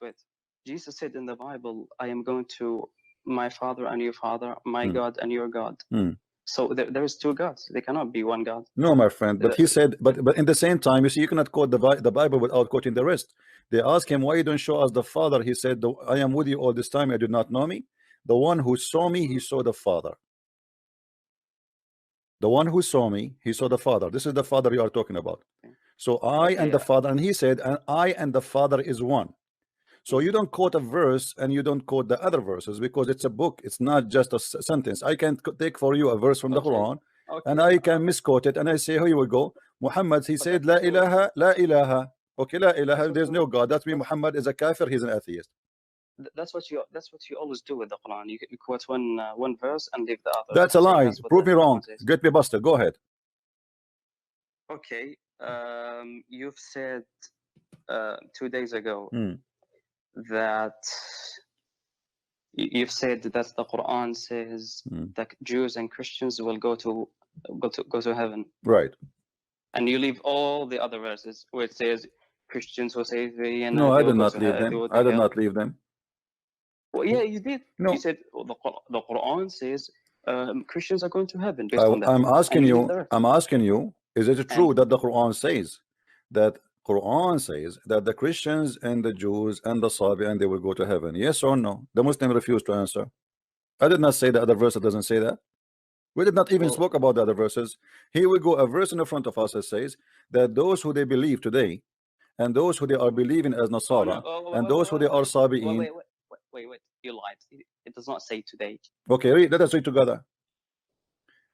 Jesus said in the Bible, I am going to my Father and your Father, my God and your God. So there is two gods. They cannot be one God. No, my friend. But He said, but in the same time, you see, you cannot quote the Bible without quoting the rest. They asked Him, why you don't show us the Father? He said, I am with you all this time. You did not know me. The one who saw me, he saw the Father. The one who saw me, he saw the Father. This is the Father you are talking about. So I and the Father, and He said, and I and the Father is one. So you don't quote a verse and you don't quote the other verses, because it's a book. It's not just a sentence. I can take for you a verse from the Quran, and I can misquote it, and I say, here you go. Muhammad, he said, La ilaha, la ilaha. Okay, la ilaha, there's no God. That means Muhammad is a kafir, he's an atheist. That's what you always do with the Quran. You quote one verse and leave the other. That's a lie. Prove me wrong. Get me busted. Go ahead. Okay. You've said 2 days ago that you've said that the Quran says that Jews and Christians will go to heaven. Right. And you leave all the other verses where it says Christians will say no, I did not leave them. I did not leave them. Well, yeah, you did. No. You said the Quran says Christians are going to heaven based on that. I'm asking you, is it true that the Quran says that Quran says that the Christians and the Jews and the Sabian, they will go to heaven. Yes or no? The Muslim refused to answer. I did not say the other verse that doesn't say that. We did not even spoke about the other verses. Here we go, a verse in the front of us that says that those who they believe today, and those who they are believing as Nasara, and those who they are Sabi'in. Wait, you lied. It does not say today. Okay, let us read together.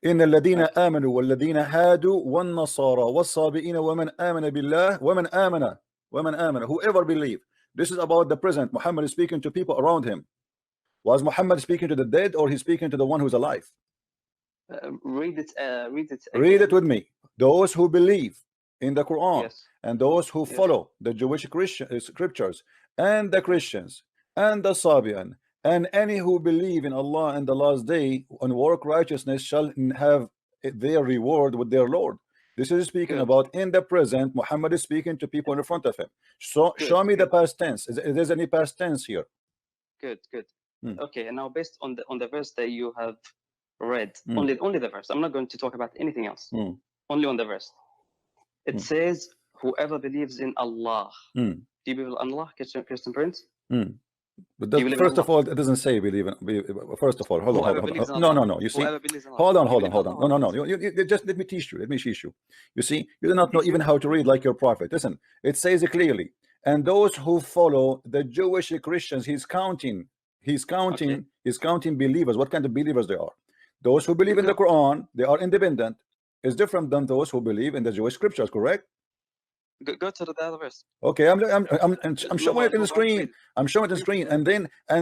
إن الذين آمنوا والذين هادوا والنصارى والصابئين ومن آمن بالله ومن آمن whoever believe. This is about the present. Muhammad is speaking to people around him. Was Muhammad speaking to the dead, or he's speaking to the one who's alive? Read it again. Read it with me. Those who believe in the Quran, yes, and those who follow the Jewish scriptures, and the Christians and the Sabian, and any who believe in Allah and the last day and work righteousness shall have their reward with their Lord. This is speaking about in the present. Muhammad is speaking to people in front of him. So show me the past tense. Is there any past tense here? Good. Okay, and now based on the verse that you have read, only the verse. I'm not going to talk about anything else. Only on the verse. It says, whoever believes in Allah. Do you believe in Allah, Christian Prince? But first of all, it doesn't say believe in. First of all, hold on. No. You see, hold on. No. You just let me teach you. You see, you do not know even how to read like your prophet. Listen, it says it clearly. And those who follow the Jewish Christians, he's counting believers. What kind of believers they are? Those who believe in the Quran, they are independent. Is different than those who believe in the Jewish scriptures. Correct? Go to the other verse. Okay, I'm showing it in the screen. I'm showing it in the screen. And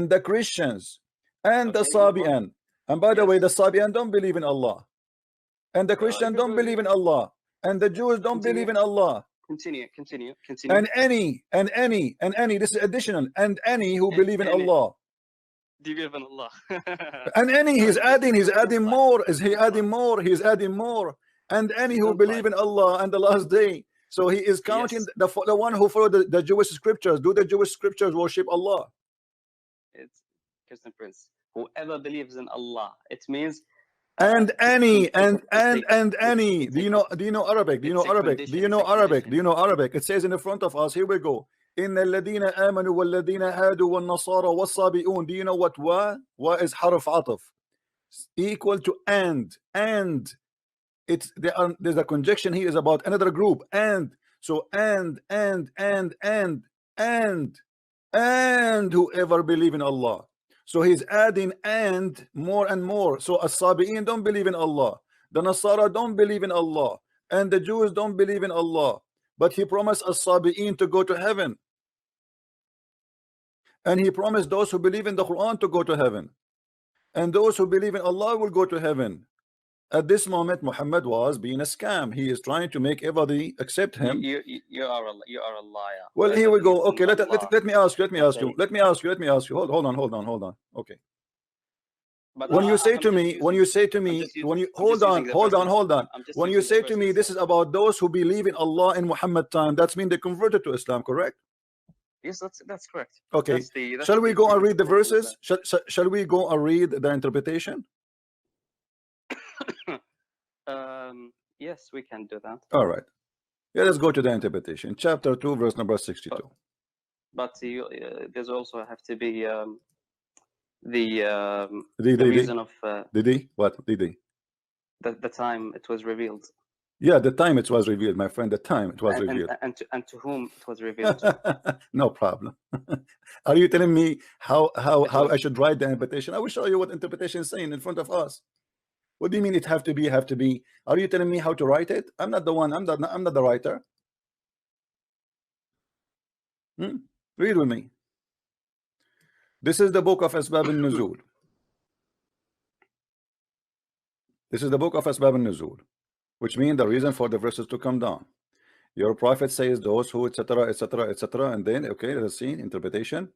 the Christians and the Sabian. And by the way, the Sabian don't believe in Allah. And the Christian don't believe in Allah. And the Jews don't believe in Allah. Continue. And any, this is additional. And any who believe in Allah. Do you believe in Allah? And any, he's adding more. Is he adding more? He's adding more. And any who believe in Allah and the last day. So he is counting the one who follow the Jewish scriptures. Do the Jewish scriptures worship Allah? It's Christian Prince. Whoever believes in Allah. It means and any. Do you know Arabic? Do you know Arabic? It says in the front of us. Here we go. إن الذين آمنوا والذين هادوا والنصارى والصابئون. Do you know what wa is harf ataf? Equal to and. There's a conjunction here is about another group. And so and whoever believe in Allah. So he's adding and more and more. So as-Sabi'in don't believe in Allah. The Nasara don't believe in Allah. And the Jews don't believe in Allah. But he promised as-Sabi'in to go to heaven. And he promised those who believe in the Quran to go to heaven. And those who believe in Allah will go to heaven. At this moment, Muhammad was being a scam. He is trying to make everybody accept him. You are a liar. Well, here we go. Okay, let me ask you. Hold on. Okay. But when you say to me, hold on. When you say to me, this is about those who believe in Allah in Muhammad time, that's mean they converted to Islam, correct? Yes, that's correct. Okay. Shall we go and read the verses? Shall we go and read the interpretation? Yes, we can do that. All right. Yeah, let's go to the interpretation. Chapter 2, verse number 62. But there's also have to be the reason of the time it was revealed. Yeah, the time it was revealed, my friend. The time it was revealed. And to whom it was revealed. No problem. Are you telling me how I should write the interpretation? I will show you what interpretation is saying in front of us. What do you mean it have to be? Are you telling me how to write it? I'm not the one. I'm not the writer. Read with me. This is the book of Asbab al-Nuzul. This is the book of Asbab al-Nuzul, which means the reason for the verses to come down. Your prophet says those who etc. And then okay, let's see interpretation.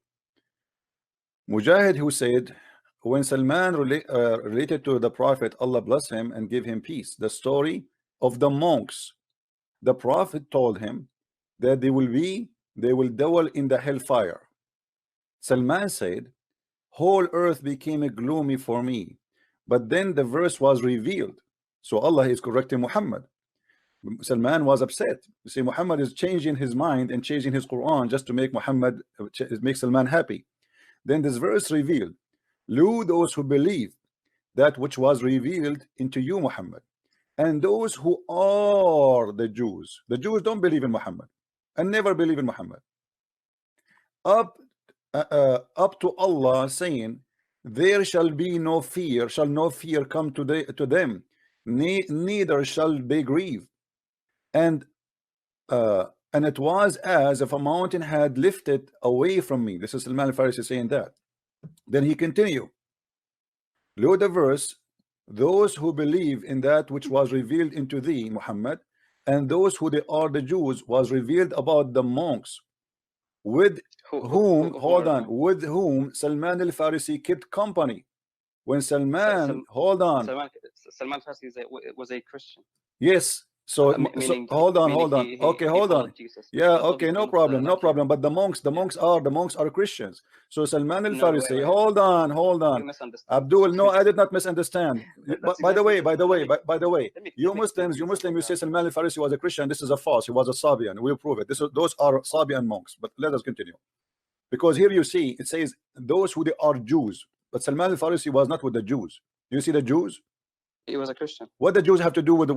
Mujahid, who said, when Salman related to the prophet, Allah bless him and give him peace, the story of the monks, the prophet told him that they will dwell in the hellfire. Salman said, whole earth became gloomy for me. But then the verse was revealed. So Allah is correcting Muhammad. Salman was upset. You see, Muhammad is changing his mind and changing his Quran just to make Salman happy. Then this verse revealed, "Lo, those who believe that which was revealed into you, Muhammad, and those who are the Jews." The Jews don't believe in Muhammad and never believe in Muhammad. Up to Allah saying, "There shall be no fear, shall no fear come to them, neither shall they grieve." And it was as if a mountain had lifted away from me. This is Salman al-Farisi saying that. Then he continued, "Lo, the verse, those who believe in that which was revealed into thee, Muhammad, and those who they are the Jews was revealed about the monks, with whom Salman al-Farisi kept company." When Salman, Salman al-Farisi was a Christian. Yes. So hold on. Okay, hold on. Yeah, okay, no problem. But the monks are Christians. So Salman al-Farisi, hold on. Abdul, no, I did not misunderstand. By the way, you Muslims, you say Salman al-Farisi was a Christian. This is a false. He was a Sabian. We'll prove it. Those are Sabian monks. But let us continue. Because here you see, it says those who they are Jews. But Salman al-Farisi was not with the Jews. You see the Jews? He was a Christian. What the Jews have to do with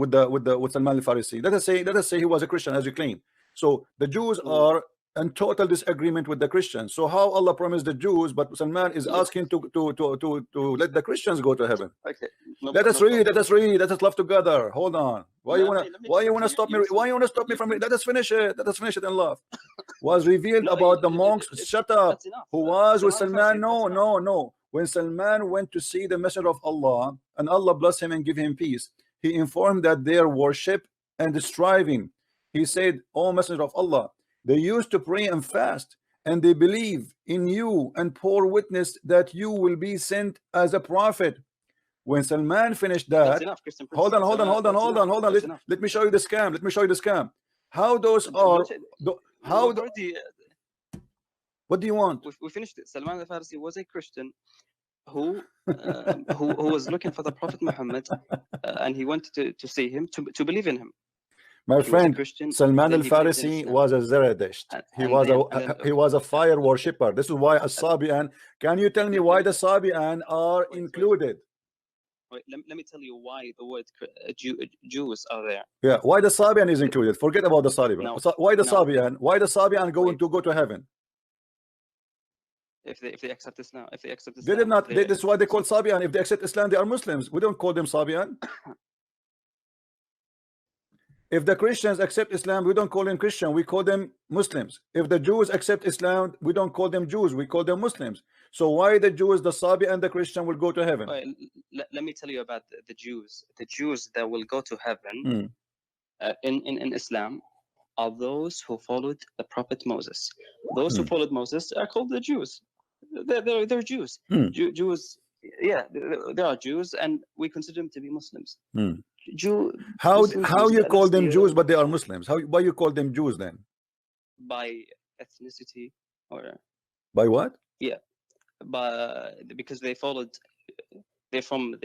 Salman al-Farisi? Let us say he was a Christian, as you claim. So the Jews are in total disagreement with the Christians. So how Allah promised the Jews, but Salman is asking to let the Christians go to heaven? Okay. Let us read. Let us love together. Hold on. Why you wanna stop me? Why you wanna stop me from it? Let us finish it. Let us finish it in love. Was revealed about the monks. Shut up. Who was with Salman? No. When Salman went to see the Messenger of Allah, and Allah bless him and give him peace, he informed that their worship and striving. He said, "O Messenger of Allah, they used to pray and fast, and they believe in you and bore witness that you will be sent as a prophet." When Salman finished that, hold on. Let me show you the scam. How those are? What do you want? We finished it. Salman al-Farisi was a Christian who was looking for the Prophet Muhammad, and he wanted to see him, to believe in him. My friend, Salman al-Farisi was a Zerdusht. He was a fire worshipper. This is why as-Sabi'an. Can you tell me why the Sabi'an are included? Wait, let me tell you why the word Jews are there. Yeah, why the Sabi'an is included. Forget about the Sabi'an. Why the Sabi'an? Why the Sabi'an going to go to heaven? If they accept Islam, they did not. That's why they call Sabi'an. If they accept Islam, they are Muslims. We don't call them Sabi'an. If the Christians accept Islam, we don't call them Christian. We call them Muslims. If the Jews accept Islam, we don't call them Jews. We call them Muslims. So why the Jews, the Sabi, and the Christian will go to heaven? Let me tell you about the Jews. The Jews that will go to heaven in Islam are those who followed the Prophet Moses. Those who followed Moses are called the Jews. They're Jews. Jews, yeah, they are Jews, and we consider them to be Muslims. How you call them Jews, but they are Muslims? Why you call them Jews then? By ethnicity, or by what? Yeah, because they followed. They're from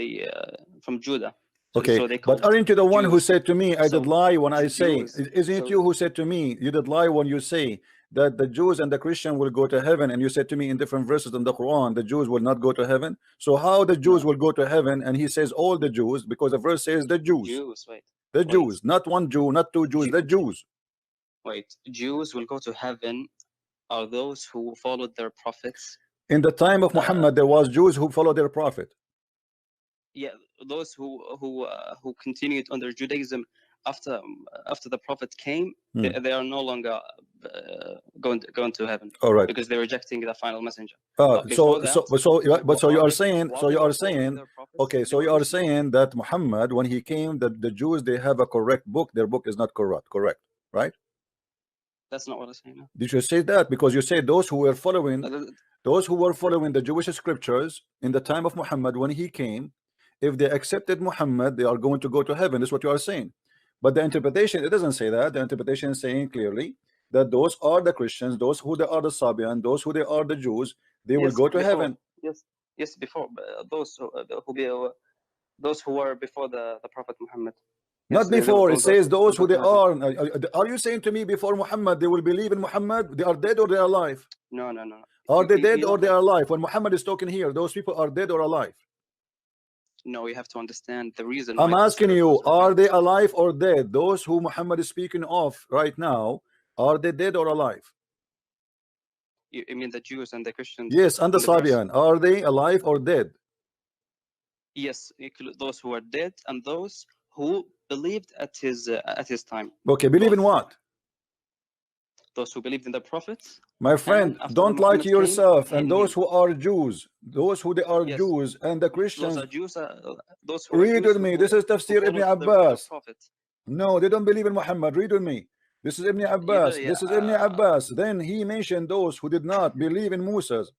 Judah. Okay, so but aren't you the one who said to me, I did lie when I say, isn't it you who said to me, you did lie when you say that the Jews and the Christian will go to heaven, and you said to me in different verses in the Quran, the Jews will not go to heaven? So how the Jews will go to heaven? And he says all the Jews, because the verse says the Jews. Jews, not one Jew, not two Jews, the Jews. Wait, Jews will go to heaven are those who followed their prophets. In the time of Muhammad, there was Jews who followed their prophet. Yeah, those who continued under Judaism after the Prophet came, they are no longer going to heaven. All right, because they're rejecting the final messenger. So you are saying that Muhammad, when he came, that the Jews, they have a correct book. Their book is not correct, right? That's not what I'm saying. No. Did you say that? Because you said those who were following the Jewish scriptures in the time of Muhammad when he came, if they accepted Muhammad, they are going to go to heaven. That's what you are saying. But the interpretation, it doesn't say that. The interpretation is saying clearly that those are the Christians, those who they are the Sabian, those who they are the Jews, they will go to heaven. Yes, before those who were before the Prophet Muhammad. Not before. It says those who they are. Are you saying to me before Muhammad they will believe in Muhammad? They are dead or they are alive? No, no, no. Are they dead or they are alive? When Muhammad is talking here, those people are dead or alive? No, you have to understand the reason. I'm asking you, are they alive or dead? Those who Muhammad is speaking of right now, are they dead or alive? You mean the Jews and the Christians? Yes, and the Sabian. Are they alive or dead? Yes, those who are dead and those who believed at his time. Okay, believe in what? Those who believed in the prophets. My friend, don't lie to yourself. And those who are Jews, those who they are Jews, and the Christians. Those are Jews. Those who read with me. This is Tafsir Ibn Abbas. No, they don't believe in Muhammad. Read with me. This is Ibn Abbas. This is Ibn Abbas. Then he mentioned those who did not believe in Moses,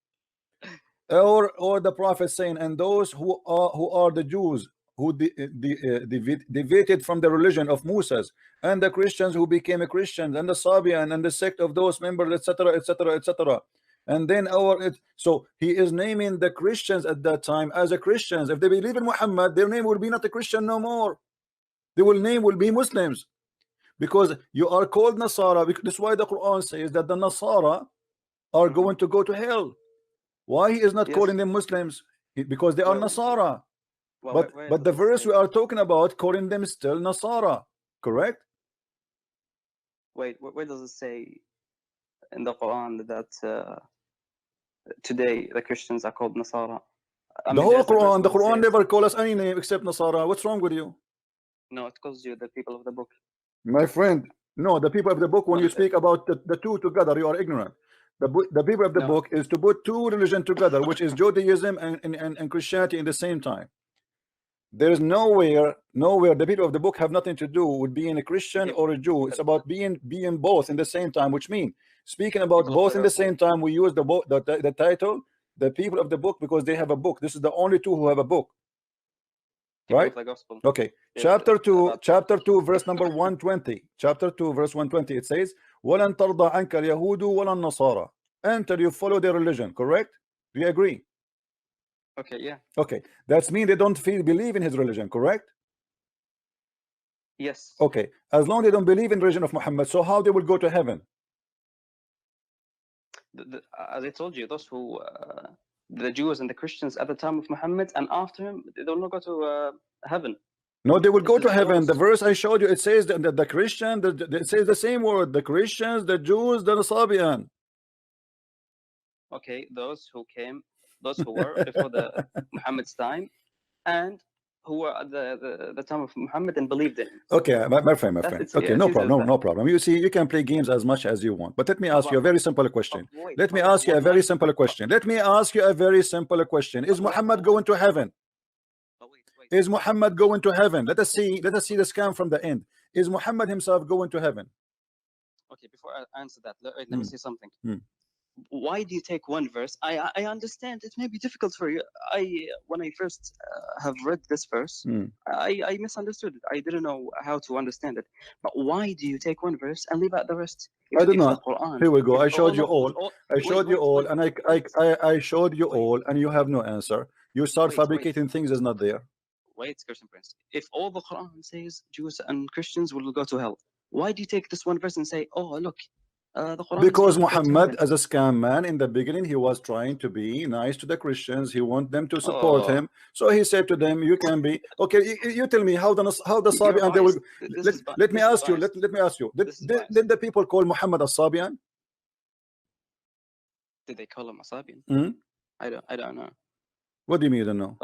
or the prophet saying, and those who are the Jews who deviated from the religion of Moses, and the Christians who became a Christian, and the Sabian and the sect of those members, etc., etc., etc. And then so he is naming the Christians at that time as a Christians. If they believe in Muhammad, their name will be not a Christian no more. Their name will be Muslims, because you are called Nasara. That's why the Quran says that the Nasara are going to go to hell. Why he is not calling them Muslims? Because they are Nasara. But the verse we are talking about calling them still Nasara, correct? Wait, where does it say in the Quran that today the Christians are called Nasara? The whole Quran, the Quran never calls us any name except Nasara. What's wrong with you? No, it calls you the people of the book. My friend, no, the people of the book, when you speak about the two together, you are ignorant. The people of the book is to put two religions together, which is Judaism and Christianity in the same time. There is nowhere the people of the book have nothing to do with being a Christian or a Jew. It's about being both in the same time, which means speaking about both in the same time. We use the title, the people of the book, because they have a book. This is the only two who have a book, right? Okay, chapter 2 verse number 120. Chapter 2 verse 120. It says, "Walan tarda anka al-yahudu walan nasara," until you follow their religion. Correct? Do you agree? Okay, yeah. Okay, that's mean they don't believe in his religion, correct? Yes. Okay, as long as they don't believe in the religion of Muhammad, so how they will go to heaven? As I told you, those who the Jews and the Christians at the time of Muhammad and after him, they will not go to heaven. No, they will go to heaven. The verse I showed you, it says that the Christian, it says the same word, the Christians, the Jews, the Sabian. Okay, those who were before the Muhammad's time, and who were at the time of Muhammad and believed in him. Okay, my friend. Okay, no problem. You see, you can play games as much as you want, but let me ask you a very simple question. Let me ask you a very simple question. Is Muhammad going to heaven? Is Muhammad going to heaven? Let us see the scam from the end. Is Muhammad himself going to heaven? Okay, before I answer that, let me say something. Why do you take one verse? I understand it may be difficult for you. When I first have read this verse, I misunderstood it. I didn't know how to understand it. But why do you take one verse and leave out the rest? I did not. Here we go. I showed you all. I showed you all, and I showed you all, and you have no answer. You start fabricating things that's not there. Wait, Christian Prince. If all the Quran says Jews and Christians will go to hell, why do you take this one verse and say, "Oh, look"? Because Muhammad, as a scam man in the beginning, he was trying to be nice to the Christians. He want them to support him, so he said to them, "You can be okay." You tell me how the Sabian they will. Let me ask you. Let me ask you. Did the people call Muhammad a Sabian? Did they call him a Sabian? I don't know. What do you mean you don't know?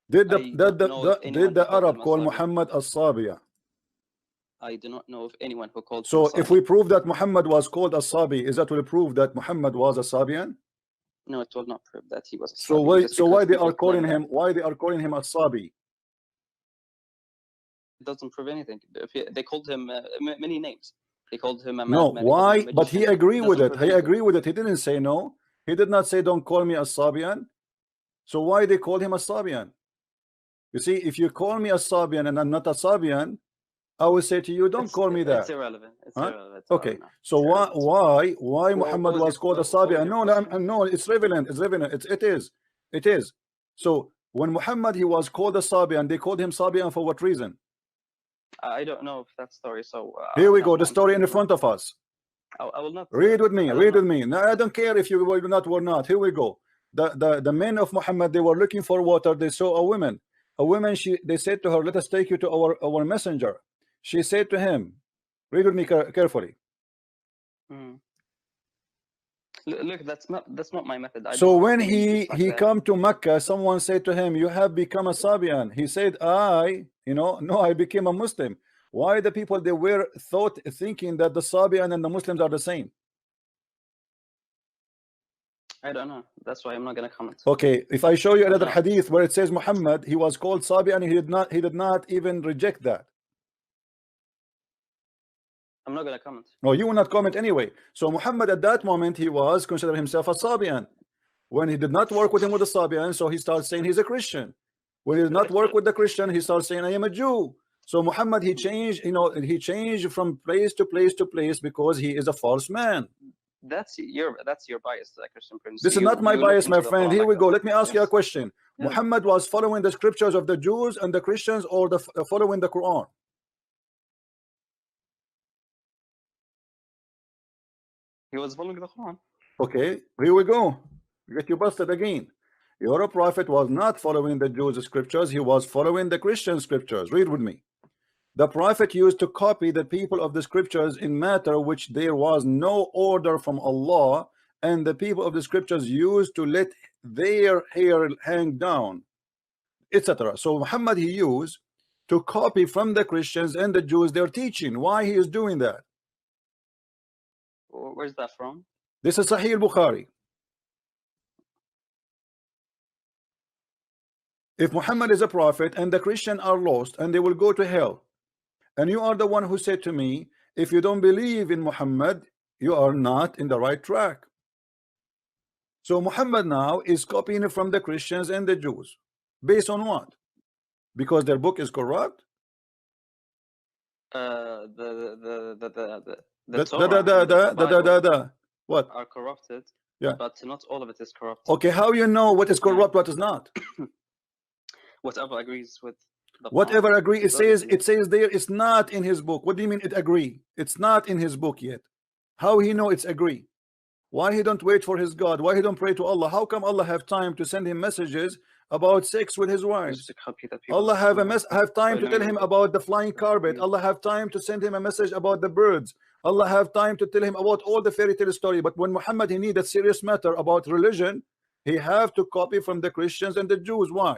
Did the Arab call Muhammad a Sabian? I do not know of anyone who called. So if we prove that Muhammad was called a Sabi, is that will prove that Muhammad was a Sabian? No, it will not prove that he was a Sabi. So why they are calling him? Why they are calling him a Sabi? It doesn't prove anything. They called him many names. They called him a no. Why? But he agreed with it. He agreed with it. He didn't say no. He did not say don't call me a Sabian. So why they called him a Sabian? You see, if you call me a Sabian and I'm not a Sabian, I will say to you, don't call me that. It's irrelevant. Okay, so why Muhammad was called a Sabian? No, it's relevant. It is. So when Muhammad he was called a Sabian, they called him Sabian for what reason? I don't know if that story. So here we go. The story in front of us. I will not read with me. Read with me. No, I don't care if you will not or not. Here we go. The men of Muhammad, they were looking for water. They saw a woman. They said to her, "Let us take you to our messenger." She said to him, read with me carefully. Look, that's not my method. So when he come to Mecca, someone said to him, "You have become a Sabian." He said, no, I became a Muslim. Why the people they were thinking that the Sabian and the Muslims are the same? I don't know. That's why I'm not gonna comment. Okay, if I show you another hadith where it says Muhammad, he was called Sabian, he did not even reject that. I'm not gonna comment. No, you will not comment anyway. So Muhammad at that moment, he was considered himself a Sabian. When he did not work with him with the Sabian, so he starts saying he's a Christian. When he did not work with the Christian, he starts saying I am a Jew. So Muhammad, he changed, he changed from place to place to place because he is a false man. That's your bias, Christian Prince. This is not my bias, my friend. Here we go. Let me ask you a question. Yeah. Muhammad was following the scriptures of the Jews and the Christians, or following the Quran? He was following the Quran. Okay, here we go. Get you busted again. Your prophet was not following the Jews' scriptures. He was following the Christian scriptures. Read with me. The prophet used to copy the people of the scriptures in matter which there was no order from Allah, and the people of the scriptures used to let their hair hang down, etc. So Muhammad, he used to copy from the Christians and the Jews their teaching. Why he is doing that? Where's that from? This is Sahih Bukhari. If Muhammad is a prophet and the Christians are lost and they will go to hell, and you are the one who said to me, if you don't believe in Muhammad, you are not in the right track. So Muhammad now is copying from the Christians and the Jews. Based on what? Because their book is corrupt? What? Are corrupted. Yeah. But not all of it is corrupt. Okay, how you know what is corrupt, what is not? Whatever agrees with the whatever agree, it says there it's not in his book. What do you mean it agree? It's not in his book yet. How he know it's agree? Why he don't wait for his God? Why he don't pray to Allah? How come Allah have time to send him messages about sex with his wives? Allah have time to tell him about the flying carpet. Allah have time to send him a message about the birds. Allah have time to tell him about all the fairy tale story. But when Muhammad he need a serious matter about religion, he have to copy from the Christians and the Jews. Why?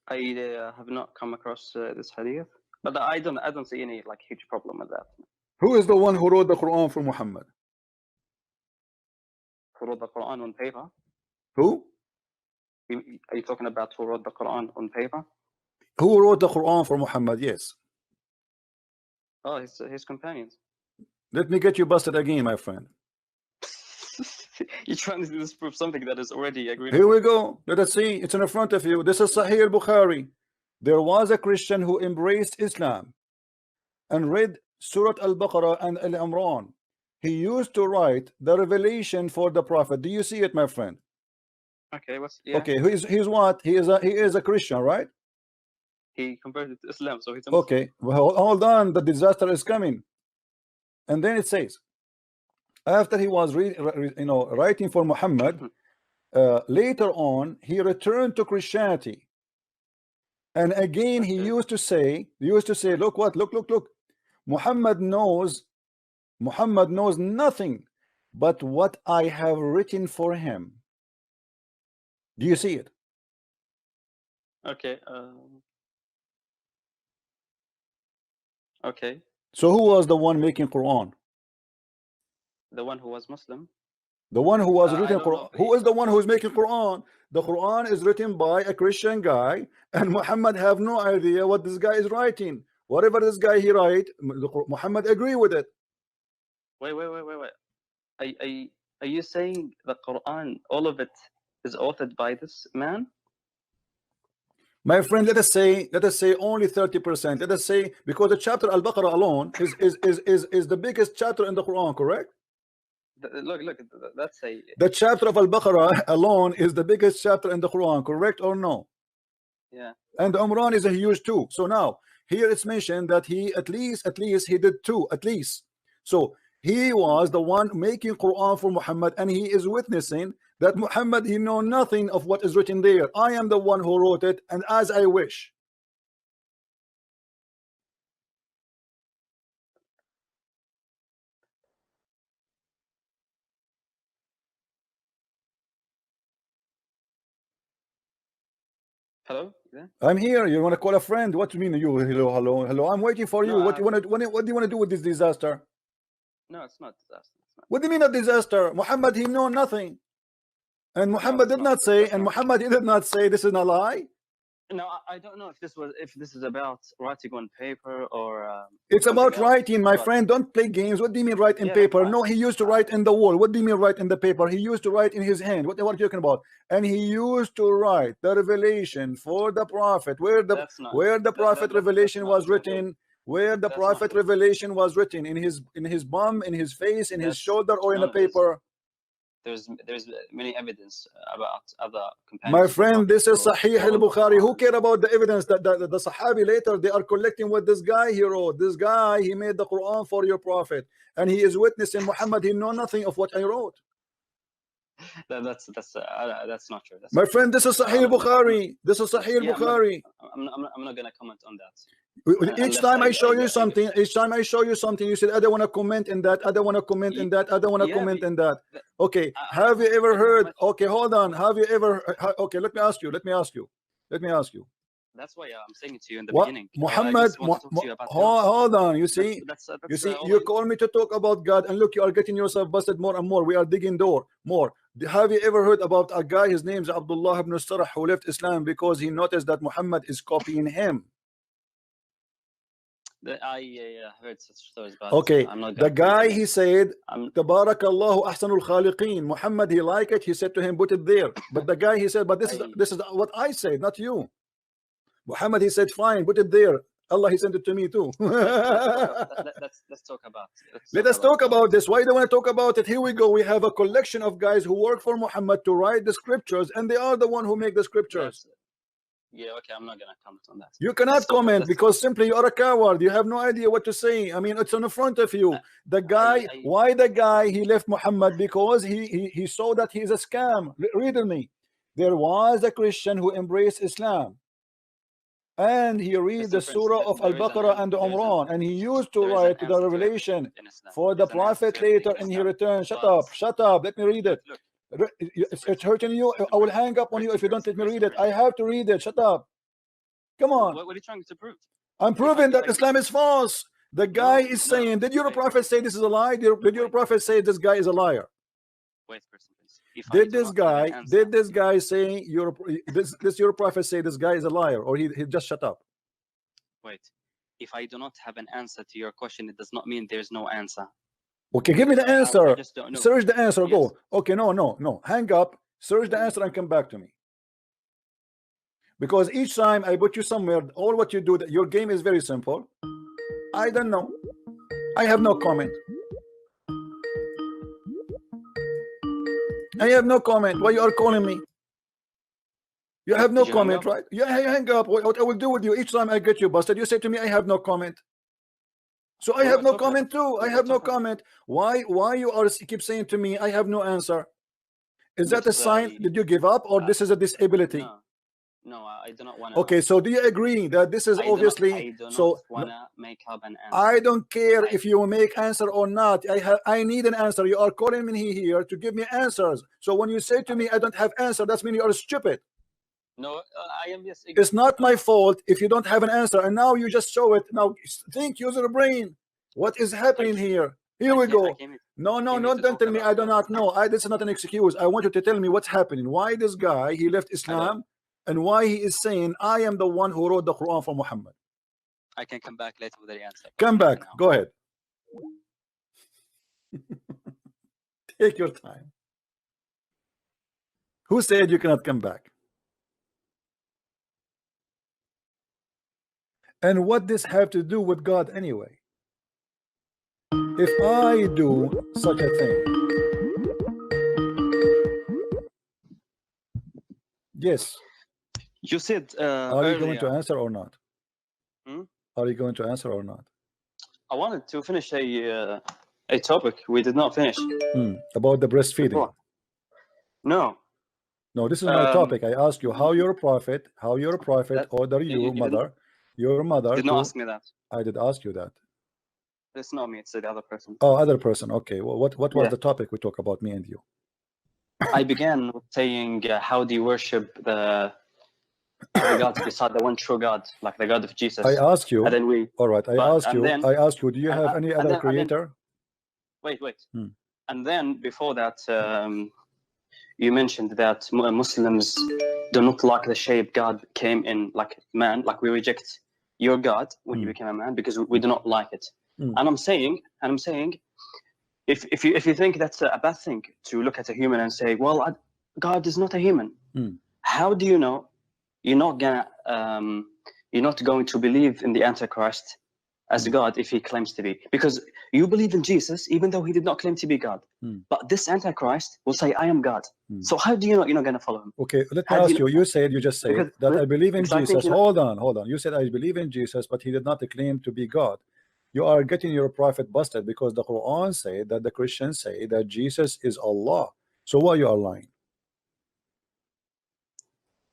I have not come across this hadith, but I don't see any like huge problem with that. Who is the one who wrote the Quran for Muhammad? Who wrote the Quran on paper? Who? Are you talking about who wrote the Quran on paper? Who wrote the Quran for Muhammad? Yes. Oh, his companions. Let me get you busted again, my friend. You're trying to disprove something that is already agreed. Here we go. Let us see. It's in front of you. This is Sahih al-Bukhari. There was a Christian who embraced Islam and read Surah Al-Baqarah and Al-Imran. He used to write the revelation for the Prophet. Do you see it, my friend? Okay. Yeah. Okay. He's what? He is a Christian, right? He converted to Islam, so he's a Muslim. Okay. Well, hold on. The disaster is coming. And then it says, after he was writing for Muhammad, later on he returned to Christianity, and again he used to say, look, Muhammad knows nothing but what I have written for him. Do you see it? Okay. Okay. So who was the one making Quran? The one who was Muslim. The one who was written Quran. Who is the one who is making Quran? The Quran is written by a Christian guy, and Muhammad have no idea what this guy is writing. Whatever this guy he write, Muhammad agree with it. Wait. Are you saying the Quran, all of it, is authored by this man? My friend, let us say only 30%. Let us say, because the chapter Al-Baqarah alone is the biggest chapter in the Quran, correct? Look, that's a... The chapter of Al-Baqarah alone is the biggest chapter in the Quran, correct or no? Yeah. And Umran is a huge too. So now here it's mentioned that he at least he did two, at least. So he was the one making Quran for Muhammad, and he is witnessing that Muhammad, he know nothing of what is written there. I am the one who wrote it, and as I wish. Hello? Yeah? I'm here. You want to call a friend? What do you mean? You hello? I'm waiting for you. No, What do you want to? What do you want to do with this disaster? No, it's not disaster. It's not. What do you mean a disaster? Muhammad, he know nothing, and Muhammad did not say, and Muhammad did not say this is a lie. No, I don't know if this is about writing on paper or. It's about writing, my friend. Don't play games. What do you mean write in paper? No, he used to write in the wall. What do you mean write in the paper? He used to write in his hand. What are you talking about? And he used to write the revelation for the prophet. Where the prophet revelation was written? Where the prophet revelation was written? In his bum, in his face, in his shoulder, or in a paper? There's many evidence about other companions. My friend, this is Sahih al-Bukhari. Who care about the evidence that the Sahabi later they are collecting what this guy he wrote? This guy, he made the Quran for your prophet, and he is witnessing Muhammad. He know nothing of what I wrote. That's not true. My friend, this is Sahih al-Bukhari. This is Sahih al-Bukhari. I'm not gonna comment on that. Each time I show you something, you said I don't want to comment in that. I don't want to comment in that. I don't want to comment in that. Okay, have you ever heard? Okay, hold on. Have you ever? Okay, let me ask you. That's why I'm saying it to you in the beginning. Muhammad, hold on. You see, you call me to talk about God, and look, you are getting yourself busted more and more. We are digging more. Have you ever heard about a guy? His name is Abdullah ibn Sarh, who left Islam because he noticed that Muhammad is copying him. I heard such stories about. Okay, the guy, he said, Tabarakallahu ahsanul khaliqeen. Muhammad, he liked it. He said to him, put it there. But the guy, he said, but this is what I said, not you. Muhammad, he said, fine, put it there. Allah, he sent it to me too. Let's talk about it. Let us talk about this. Why do you want to talk about it? Here we go. We have a collection of guys who work for Muhammad to write the scriptures, and they are the one who make the scriptures. Yeah, okay, I'm not gonna comment on that. You cannot comment because simply you are a coward. You have no idea what to say. I mean, it's on the front of you. The guy, why the guy he left Muhammad? Because he saw that he is a scam. Read me. There was a Christian who embraced Islam, and he read the surah of Al-Baqarah and Umran, and he used to write the revelation for the prophet later, and he returned. Shut up. Let me read it. It's hurting you. I will hang up on you if you don't let me read it. I have to read it. Shut up. Come on. What are you trying to prove? I'm proving that Islam is false. The guy is saying, did your prophet say this is a lie? Did your prophet say this guy is a liar? Wait, person, please. Did this guy say your prophet say this guy is a liar, or he just shut up? Wait. If I do not have an answer to your question, it does not mean there's no answer. Okay, give me the answer. Search the answer. Yes. Go. Okay, no. Hang up. Search the answer and come back to me. Because each time I put you somewhere, all what you do, your game is very simple. I don't know. I have no comment. I have no comment. Why you are calling me? You have no comment, right? Yeah, hang up. What I will do with you each time I get you busted, you say to me, I have no comment. So I have no comment too. I have no comment. Why you keep saying to me, I have no answer? Is that a sign? Did you give up, or this is a disability? No, I do not want to. Okay, so do you agree that this is obviously? I do not want to make up an answer. I don't care if you make answer or not. I need an answer. You are calling me here to give me answers. So when you say to me, I don't have answer, that means you are stupid. No, I am. Yes, it's not my fault if you don't have an answer, and now you just show it. Now think, use your brain. What is happening here? Here we go. No, don't tell me I do not know. This is not an excuse. I want you to tell me what's happening. Why this guy he left Islam, and why he is saying I am the one who wrote the Quran for Muhammad. I can come back later with the answer. Come back. Go ahead. Take your time. Who said you cannot come back? And what this have to do with God anyway? If I do such a thing, Yes. You said are you going earlier, to answer or not? Hmm? Are you going to answer or not? I wanted to finish a topic we did not finish. About the breastfeeding. Before. No. No, this is my topic. I ask you how your prophet order you mother, your mother. Did not ask me that. I did ask you that. It's not me. It's the other person. Oh, other person. Okay. Well, what was the topic we talk about, me and you? I began with saying, how do you worship the gods beside the one true God, like the God of Jesus? I ask you. And then we. All right. I ask you. Do you have any other creator? Wait. And then before that, you mentioned that Muslims do not like the shape God came in, like man. Like we reject your God when you became a man because we do not like it. And I'm saying, if you think that's a bad thing to look at a human and say, well, God is not a human. How do you know you're not going to believe in the Antichrist as God if he claims to be? Because you believe in Jesus even though he did not claim to be God. But this Antichrist will say, I am God. So how do you know you're not going to follow him? Okay, let me ask you. You just said that I believe in Jesus. Hold on. You said I believe in Jesus, but he did not claim to be God. You are getting your prophet busted because the Quran say that the Christians say that Jesus is Allah. So why you are lying?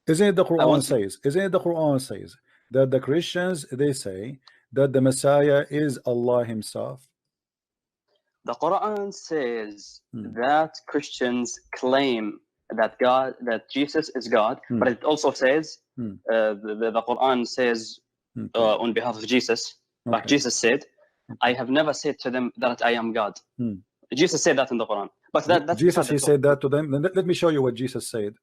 Isn't it the Quran says that the Christians, they say that the Messiah is Allah himself? The Quran says that Christians claim that Jesus is God, but it also says the Quran says on behalf of Jesus, like Jesus said, I have never said to them that I am God. Jesus said that in the Quran. But that's Jesus, he said that to them. Let me show you what Jesus said.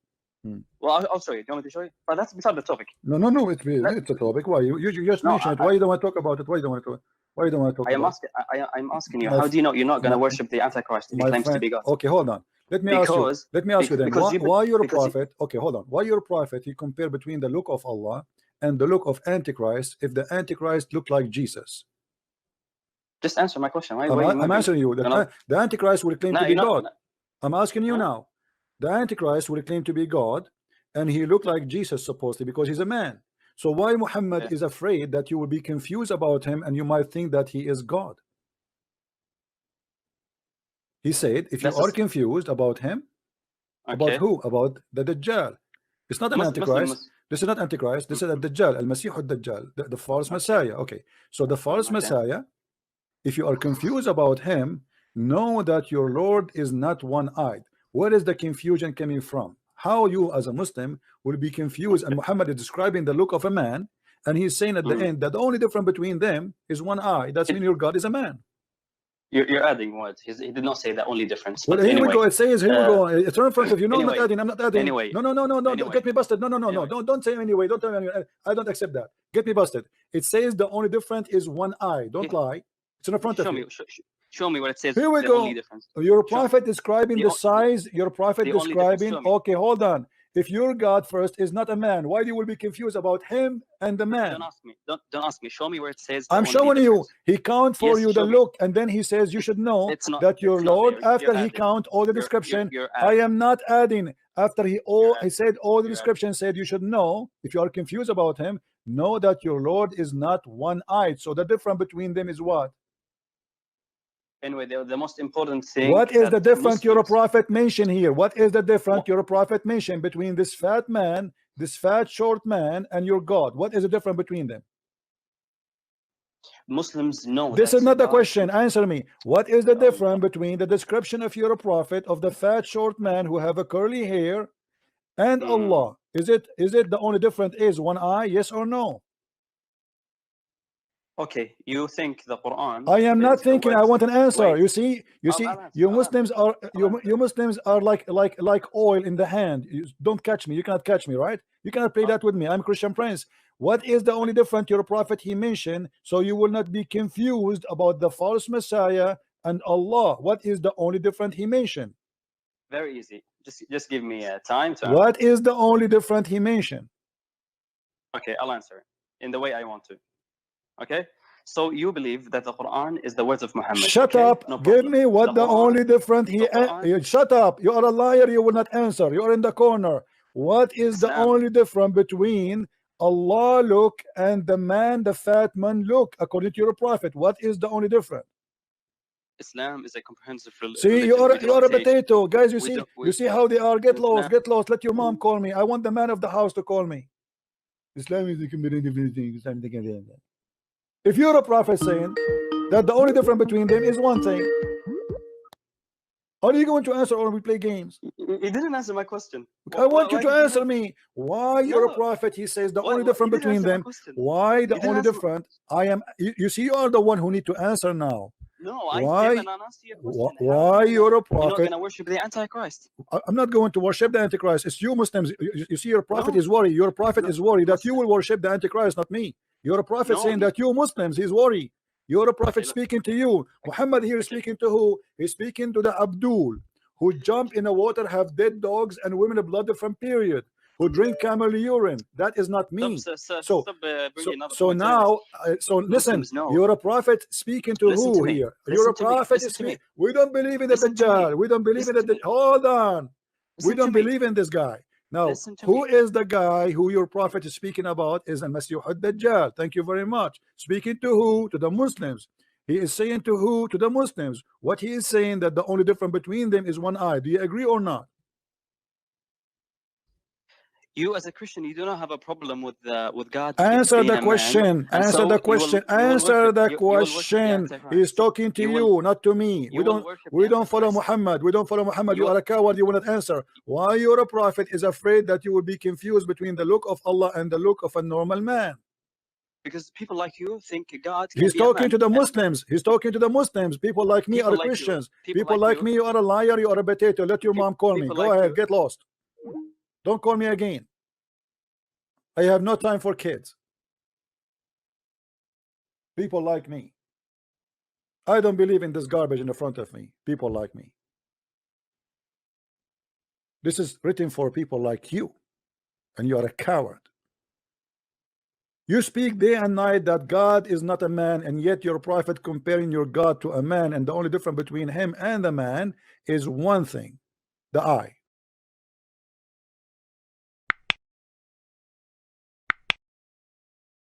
Well, I'll show you. Do you want me to show you? But that's beside the topic. No, it's a topic. Why you just mentioned it? Why you don't want to talk about it? Why you don't want to talk about it? I'm asking you, how do you know you're not going to worship the Antichrist if he claims to be God? Okay, hold on. Let me ask you then. Why you're a prophet? Okay, hold on. Why you're a prophet? You compare between the look of Allah and the look of Antichrist if the Antichrist looked like Jesus? Just answer my question. I'm answering you. The Antichrist will claim to be God. I'm asking you now. The Antichrist will claim to be God, and he looked like Jesus supposedly because he's a man. So why Muhammad is afraid that you will be confused about him and you might think that he is God? He said, if you are confused about him, about who? About the Dajjal. It's not an Antichrist. This is not Antichrist. This is a Dajjal, Al-Masih al-Dajjal, the false Messiah. Okay. So the false Messiah, if you are confused about him, know that your Lord is not one-eyed. Where is the confusion coming from? How you as a Muslim will be confused, and Muhammad is describing the look of a man, and he's saying at the end that the only difference between them is one eye. That's when your God is a man. You're adding words. He did not say the only difference. Well, here we go. It says, here we go. It's right in front of you. No, I'm not adding. I'm not adding. Anyway. No. Don't get me busted. No. Don't say anyway. Don't tell me anyway. I don't accept that. Get me busted. It says the only difference is one eye. Don't lie. It's in front of you. Show me what it says. Here we go. Your prophet describing the size. Your prophet describing. Okay, hold on. If your God first is not a man, why you will be confused about him and the man? Don't ask me. Don't ask me. Show me where it says. I'm showing you. He count for you the look, and then he says you should know that your Lord. After he count all the description, I am not adding. After he said all the description said you should know. If you are confused about him, know that your Lord is not one-eyed. So the difference between them is what? Anyway, the most important thing. What is the difference your prophet mentioned here? What is the difference your prophet mentioned between this fat man, this fat short man, and your God? What is the difference between them? Muslims know. This is not the question. Answer me. What is the difference between the description of your prophet of the fat short man who have a curly hair and Allah? Is it the only difference is one eye? Yes or no? Okay, you think the Quran? I am not thinking. I want an answer. Wait. You see, you Muslims are like oil in the hand. You don't catch me. You cannot catch me, right? You cannot play that with me. I'm Christian Prince. What is the only difference your prophet he mentioned, so you will not be confused about the false Messiah and Allah? What is the only difference he mentioned? Very easy. Just give me time to. What is the only difference he mentioned? Okay, I'll answer in the way I want to. Okay, so you believe that the Quran is the words of Muhammad. Shut up. No, give me what the only difference he. Shut up. You are a liar. You will not answer. You are in the corner. What is the only difference between Allah look and the man, the fat man look, according to your prophet? What is the only difference? Islam is a comprehensive religion. See, you're a potato, guys. You see how they are. Get lost, get lost. Let your mom call me. I want the man of the house to call me. Islam is the comprehensive. If you're a prophet saying that the only difference between them is one thing, are you going to answer or we play games? You didn't answer my question. I want you to answer me. Why you're a prophet? He says the only difference between them. Why the only difference? I am. You see, you are the one who need to answer now. No, I given an answer to your question. Why you're a prophet? You're not gonna worship the Antichrist. I'm not going to worship the Antichrist. It's you Muslims. You see, your prophet is worried. Your prophet is worried that you will worship the Antichrist, not me. You're a prophet saying that you Muslims, he's worried. You're a prophet speaking to you. Muhammad here is speaking to who? He's speaking to the Abdul, who jump in the water, have dead dogs and women blood from period, who drink camel urine. That is not me. So now, listen, you're a prophet speaking to who here? You're a prophet speaking. We don't believe in the Dajjal. We don't believe in the hold on. We don't believe in this guy. Now, who is the guy who your prophet is speaking about? Is Al-Masih ad-Dajjal. Thank you very much. Speaking to who? To the Muslims. He is saying to who? To the Muslims. What he is saying that the only difference between them is one eye. Do you agree or not? You as a Christian, you do not have a problem with God. Answer the question. Answer the question. Answer the question. He's talking to you, not to me. We don't follow Muhammad. We don't follow Muhammad. You are a coward. You will not answer. Why you're a prophet is afraid that you will be confused between the look of Allah and the look of a normal man. Because people like you think God. He's talking to the Muslims. He's talking to the Muslims. People like me are Christians. People like me, you are a liar. You are a potato. Let your mom call me. Go ahead. Get lost. Don't call me again. I have no time for kids. People like me. I don't believe in this garbage in the front of me. People like me. This is written for people like you. And you are a coward. You speak day and night that God is not a man, and yet your prophet comparing your God to a man, and the only difference between him and the man is one thing, the eye.